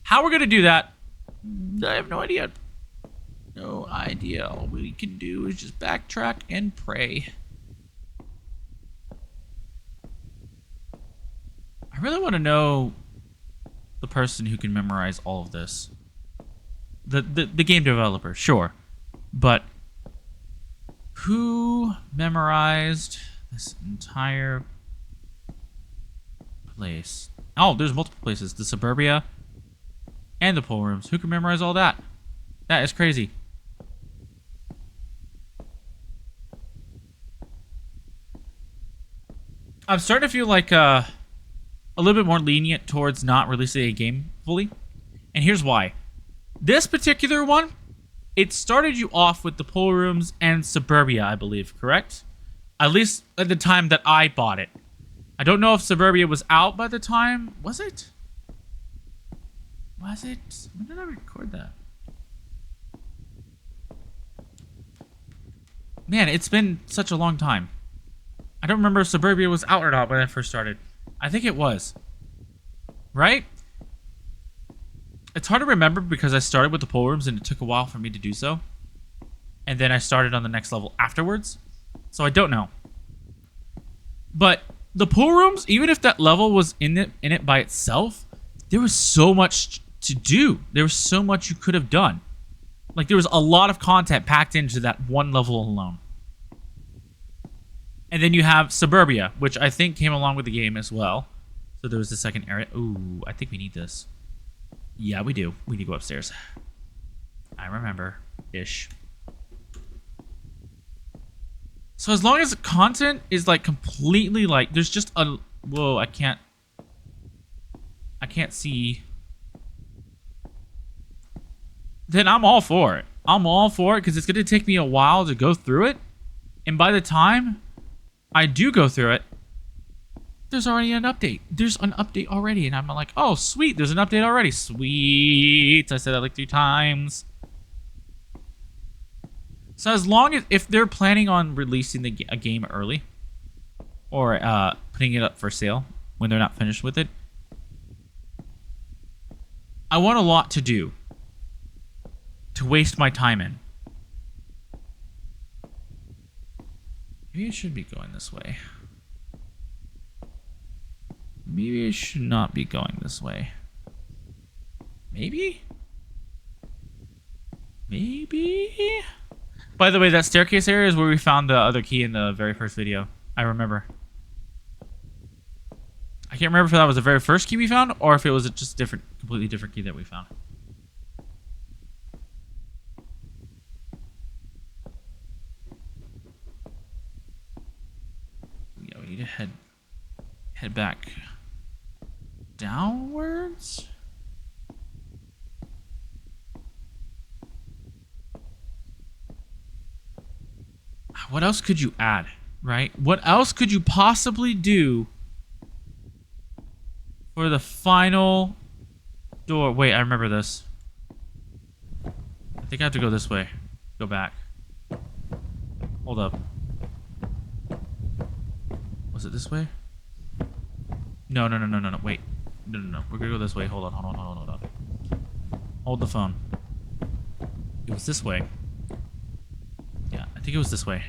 How we're going to do that, I have no idea. No idea. All we can do is just backtrack and pray. I really want to know the person who can memorize all of this. The game developer, sure. But who memorized this entire place? Oh, there's multiple places. The suburbia and the pool rooms. Who can memorize all that? That is crazy. I'm starting to feel like a little bit more lenient towards not releasing a game fully. And here's why. This particular one, it started you off with the pool rooms and suburbia, I believe, correct? At least at the time that I bought it. I don't know if suburbia was out by the time. Was it? Was it? When did I record that? Man, it's been such a long time. I don't remember if suburbia was out or not when I first started. I think it was. Right? It's hard to remember because I started with the pool rooms and it took a while for me to do so. And then I started on the next level afterwards. So I don't know. But the pool rooms, even if that level was in it by itself, there was so much to do. There was so much you could have done. Like, there was a lot of content packed into that one level alone. And then you have Suburbia, which I think came along with the game as well. So there was the second area. Ooh, I think we need this. Yeah, we do. We need to go upstairs. I remember. Ish. So as long as the content is, like, completely, like, there's just a... Whoa, I can't see... Then I'm all for it. I'm all for it because it's going to take me a while to go through it. And by the time I do go through it, there's already an update. There's an update already. And I'm like, oh, sweet. There's an update already. Sweet. I said that like 3 times. So as long as... If they're planning on releasing a game early, or putting it up for sale when they're not finished with it, I want a lot to do to waste my time in. Maybe I should be going this way. Maybe I should not be going this way. Maybe? Maybe? By the way, that staircase area is where we found the other key in the very first video. I remember. I can't remember if that was the very first key we found or if it was just a completely different key that we found. Yeah, we need to head back downwards. What else could you add, right? What else could you possibly do for the final door? Wait, I remember this. I think I have to go this way. Go back. Hold up. Was it this way? No. Wait. No. We're gonna go this way. Hold on. Hold the phone. It was this way. Yeah, I think it was this way.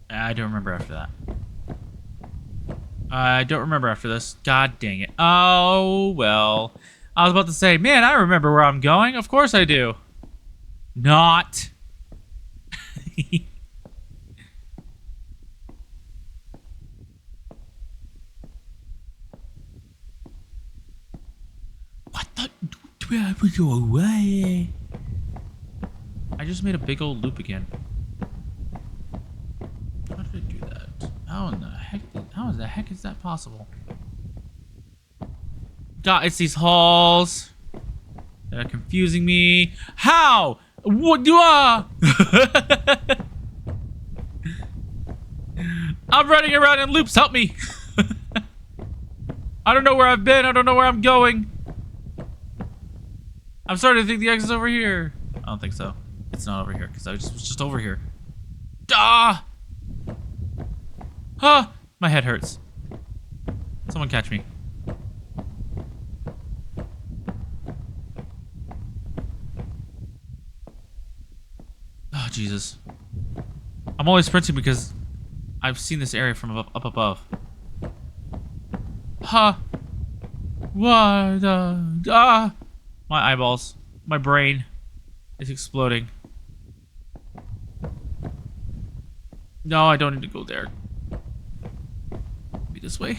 I don't remember after that. I don't remember after this. God dang it. Oh, well. I was about to say, man, I remember where I'm going. Of course I do. Not. What the? I just made a big old loop again. the heck is that possible? God, it's these halls that are confusing me. How? What do I? I'm running around in loops. Help me. I don't know where I've been. I don't know where I'm going. I'm starting to think the exit's over here. I don't think so. It's not over here because I was just over here. Ah! Huh! My head hurts. Someone catch me. Oh, Jesus. I'm only sprinting because I've seen this area from up above. Huh. What the... Ah! My eyeballs. My brain is exploding. No, I don't need to go there. Maybe this way.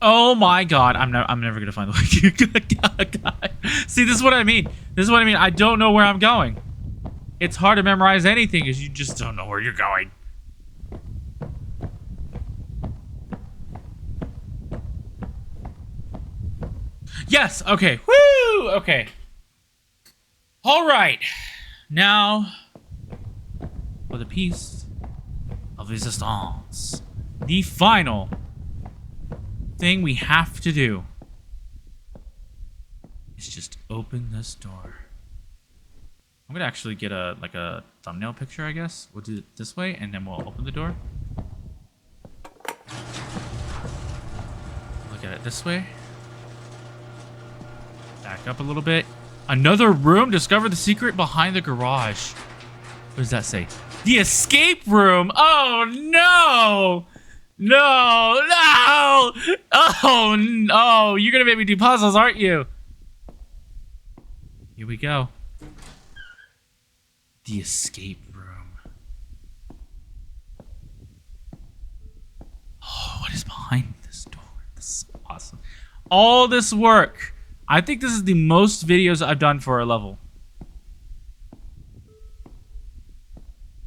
Oh my God, I'm never gonna find the way. God. See, this is what I mean. This is what I mean. I don't know where I'm going. It's hard to memorize anything because you just don't know where you're going. Yes, okay. Woo! Okay. All right. Now, for the piece of resistance. The final thing we have to do is just open this door. I'm gonna actually get a thumbnail picture, I guess. We'll do it this way, and then we'll open the door. Look at it this way. Back up a little bit. Another room. Discover the secret behind the garage. What does that say? The escape room. Oh no! No! No! Oh no! You're gonna make me do puzzles, aren't you? Here we go. The escape room. Oh, what is behind this door? This is so awesome. All this work. I think this is the most videos I've done for a level.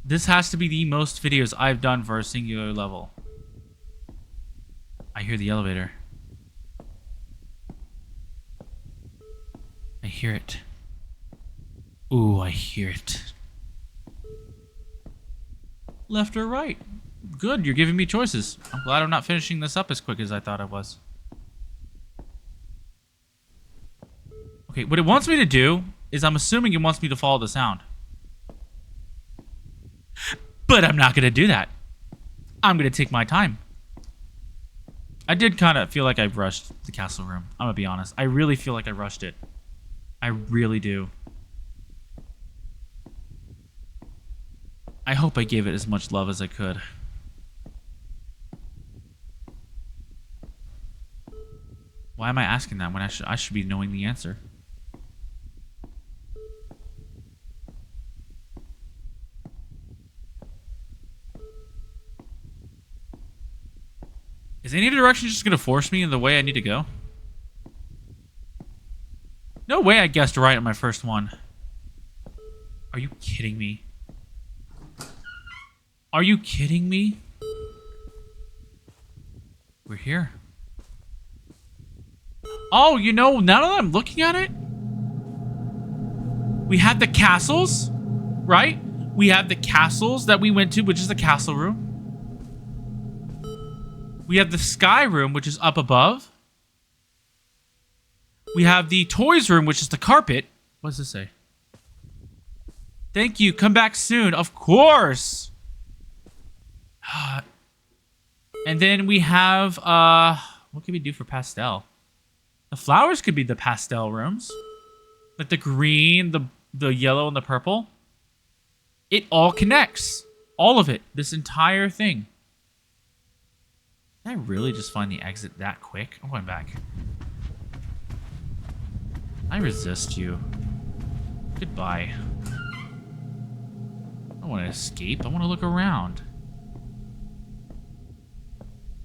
This has to be the most videos I've done for a singular level. I hear the elevator. I hear it. Ooh, I hear it. Left or right? Good, you're giving me choices. I'm glad I'm not finishing this up as quick as I thought I was. Okay, what it wants me to do is I'm assuming it wants me to follow the sound. But I'm not going to do that. I'm going to take my time. I did kind of feel like I rushed the castle room. I'm going to be honest. I really feel like I rushed it. I really do. I hope I gave it as much love as I could. Why am I asking that when I should be knowing the answer? Is any direction just gonna force me in the way I need to go? No way I guessed right on my first one. Are you kidding me? Are you kidding me? We're here. Oh, you know, now that I'm looking at it, we have the castles, right? We have the castles that we went to, which is the castle room. We have the sky room, which is up above. We have the toys room, which is the carpet. What does this say? Thank you. Come back soon. Of course. And then we have, what can we do for pastel? The flowers could be the pastel rooms. Like the green, the yellow, and the purple. It all connects. All of it. This entire thing. Did I really just find the exit that quick? I'm going back. I resist you. Goodbye. I don't want to escape. I want to look around.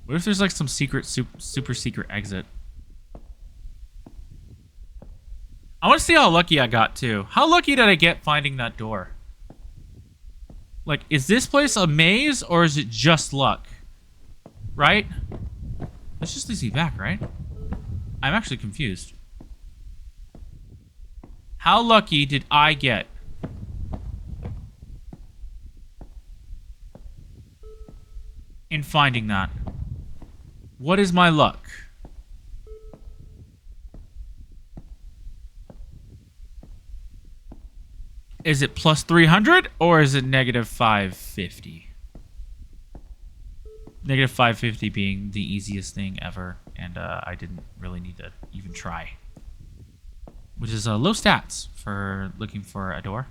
What if there's like some secret, super secret exit? I want to see how lucky I got too. How lucky did I get finding that door? Like, is this place a maze or is it just luck? Right? This just leads me back, right? I'm actually confused. How lucky did I get? In finding that? What is my luck? Is it plus 300 or is it negative 550? Negative 550 being the easiest thing ever, and I didn't really need to even try. Which is low stats for looking for a door.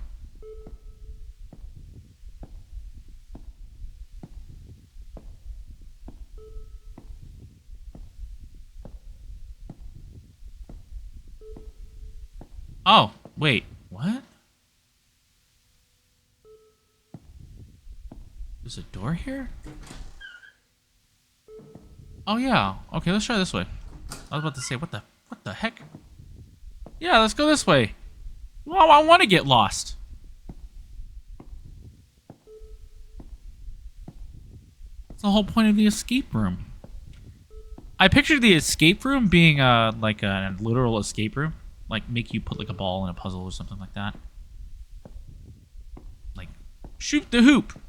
Oh, wait, what? There's a door here? Oh yeah. Okay, let's try this way. I was about to say, what the heck? Yeah, let's go this way. Well, I want to get lost. That's the whole point of the escape room. I pictured the escape room being like a literal escape room. Like, make you put like a ball in a puzzle or something like that. Like, shoot the hoop.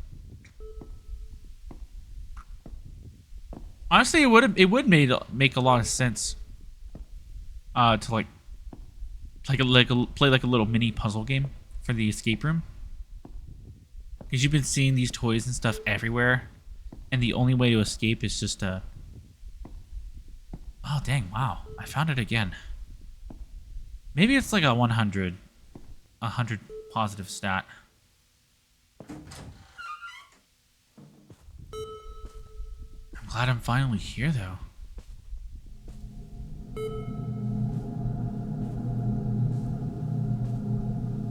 Honestly, it would make a lot of sense to play like a little mini puzzle game for the escape room, because you've been seeing these toys and stuff everywhere, and the only way to escape is just oh dang, wow, I found it again. Maybe it's like a 100 positive stat. Glad I'm finally here, though.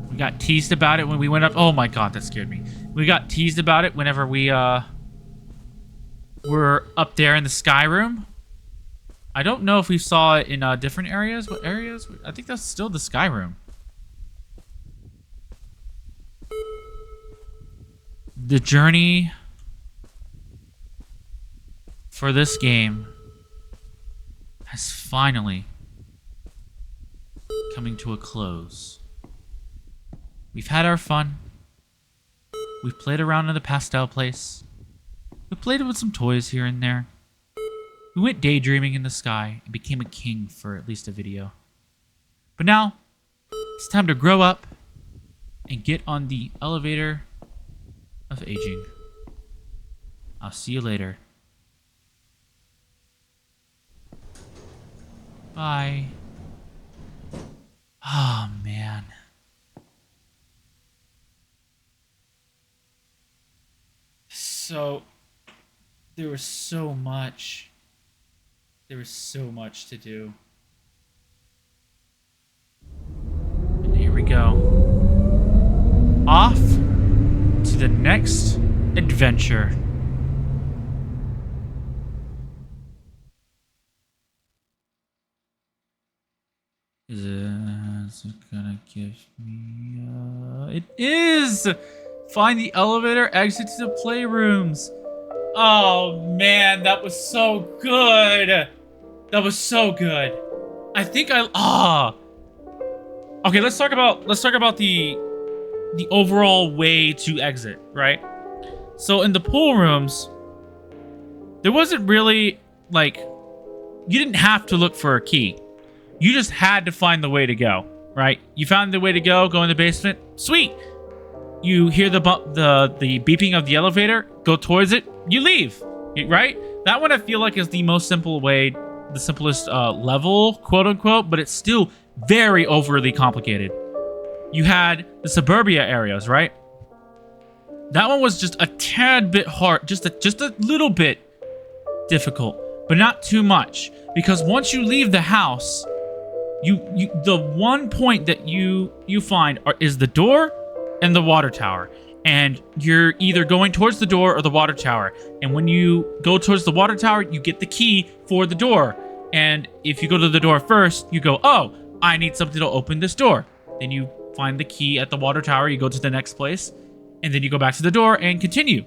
We got teased about it when we went up. Oh my god, that scared me. We got teased about it whenever we were up there in the sky room. I don't know if we saw it in different areas. What areas? I think that's still the sky room. The journey for this game has finally coming to a close. We've had our fun. We've played around in the pastel place. We played with some toys here and there. We went daydreaming in the sky and became a king for at least a video. But now, it's time to grow up and get on the elevator of aging. I'll see you later. Bye. Oh, man. So, there was so much. There was so much to do. And here we go. Off to the next adventure. Is it gonna give me it is! Find the elevator, exit to the playrooms. Oh man, that was so good. That was so good. I think okay, let's talk about the overall way to exit, right? So in the pool rooms, there wasn't really like, you didn't have to look for a key. You just had to find the way to go, right? You found the way to go in the basement. Sweet. You hear the beeping of the elevator, go towards it, you leave, right? That one I feel like is the most simple way, the simplest level, quote unquote, but it's still very overly complicated. You had the suburbia areas, right? That one was just a tad bit hard, just a little bit difficult, but not too much, because once you leave the house, the one point that you find is the door and the water tower, and you're either going towards the door or the water tower. And when you go towards the water tower, you get the key for the door. And if you go to the door first, you go, oh, I need something to open this door. Then you find the key at the water tower. You go to the next place, And then you go back to the door and continue.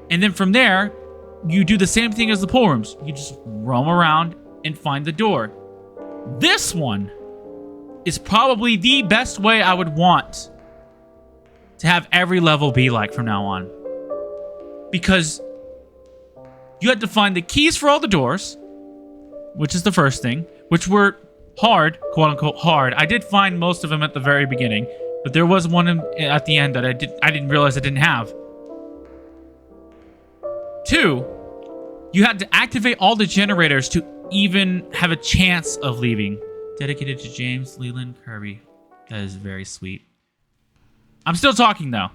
And then from there, you do the same thing as the pool rooms. You just roam around and find the door. This one is probably the best way I would want to have every level be like from now on. Because you had to find the keys for all the doors, which is the first thing, which were hard, quote-unquote hard. I did find most of them at the very beginning, but there was one at the end that I didn't realize I didn't have. 2, you had to activate all the generators to even have a chance of leaving. Dedicated to James Leland Kirby. That is very sweet. I'm still talking, though.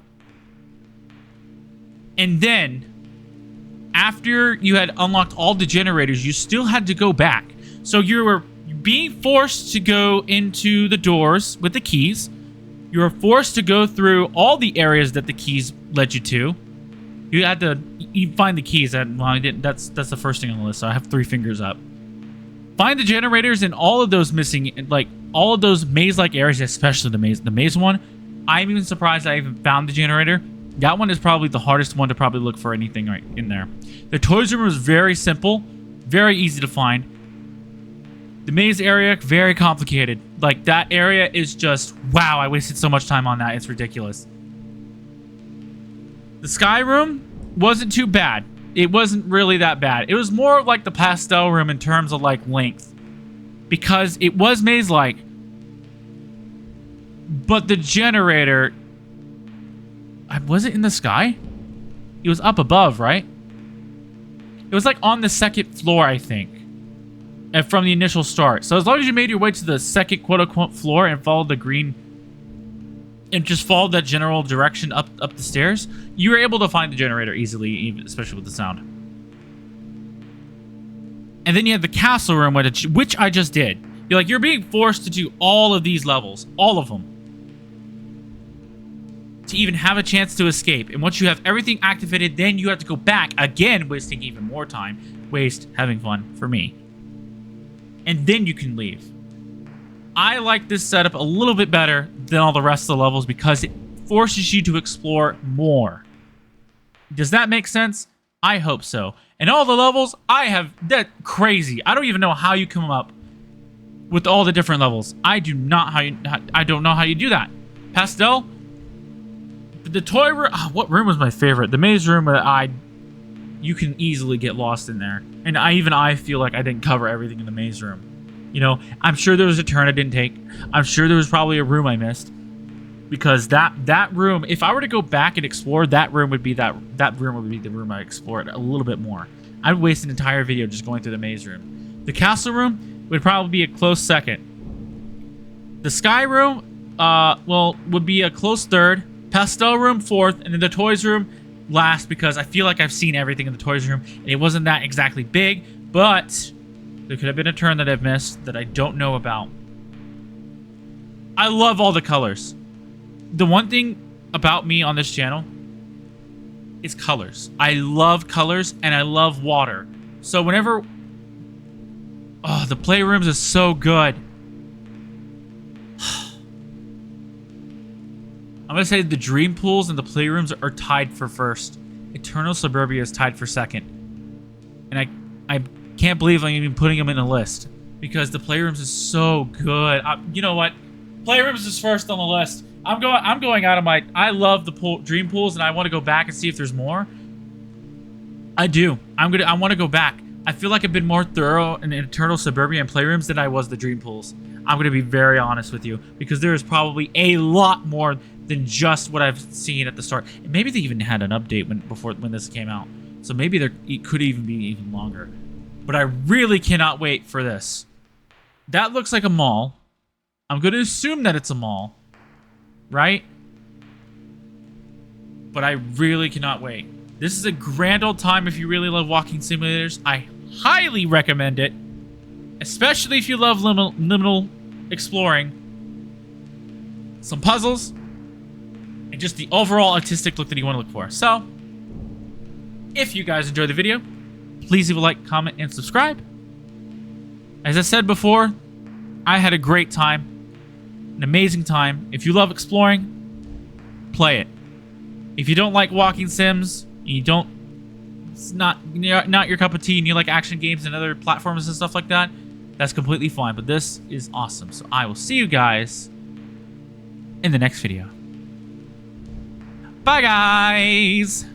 And then, after you had unlocked all the generators, you still had to go back. So you were being forced to go into the doors with the keys. You were forced to go through all the areas that the keys led you to. You had to find the keys. Well, I didn't. That's the first thing on the list. So I have 3 fingers up. Find the generators in all of those missing, like all of those maze-like areas, especially the maze one. I'm even surprised I even found the generator. That one is probably the hardest one to probably look for anything right in there. The toys room was very simple, very easy to find. The maze area, very complicated. Like, that area is just, wow, I wasted so much time on that. It's ridiculous. The sky room wasn't too bad. It wasn't really that bad. It was more like the pastel room in terms of, like, length. Because it was maze-like. But the generator... Was it in the sky? It was up above, right? It was, like, on the 2nd floor, I think. And from the initial start. So as long as you made your way to the 2nd quote-unquote floor and followed the green... and just followed that general direction up the stairs, you were able to find the generator easily, even, especially with the sound. And then you had the castle room, which I just did. You're being forced to do all of these levels. All of them. To even have a chance to escape. And once you have everything activated, then you have to go back again, wasting even more time. Having fun for me. And then you can leave. I like this setup a little bit better than all the rest of the levels because it forces you to explore more. Does that make sense? I hope so. And all the levels, that crazy. I don't even know how you come up with all the different levels. I don't know how you do that. Pastel? The toy room, what room was my favorite? The maze room, you can easily get lost in there. And I feel like I didn't cover everything in the maze room. I'm sure there was a turn I didn't take. I'm sure there was probably a room I missed. Because that room, if I were to go back and explore, that room would be the room I explored a little bit more. I would waste an entire video just going through the maze room. The castle room would probably be a close second. The sky room, would be a close third. Pastel room 4th, and then the toys room last because I feel like I've seen everything in the toys room, and it wasn't that exactly big, but there could have been a turn that I've missed that I don't know about. I love all the colors. The one thing about me on this channel is colors. I love colors, and I love water. So whenever... Oh, the playrooms is so good. I'm going to say the dream pools and the playrooms are tied for first. Eternal Suburbia is tied for second. And I can't believe I'm even putting them in a list. Because the playrooms is so good. You know what? Playrooms is first on the list. I'm going out of my... I love the dream pools, and I want to go back and see if there's more. I do. I want to go back. I feel like I've been more thorough in Eternal Suburbia and playrooms than I was the dream pools. I'm going to be very honest with you. Because there is probably a lot more than just what I've seen at the start. And maybe they even had an update when this came out. So maybe it could even be even longer. But I really cannot wait for this. That looks like a mall. I'm going to assume that it's a mall. Right? But I really cannot wait. This is a grand old time if you really love walking simulators. I highly recommend it. Especially if you love liminal exploring. Some puzzles. And just the overall artistic look that you want to look for. So, if you guys enjoyed the video, please leave a like, comment, and subscribe. As I said before, I had a great time. An amazing time. If you love exploring, play it. If you don't like walking sims, it's not your cup of tea, and you like action games and other platforms and stuff like that, that's completely fine. But this is awesome. So I will see you guys in the next video. Bye, guys!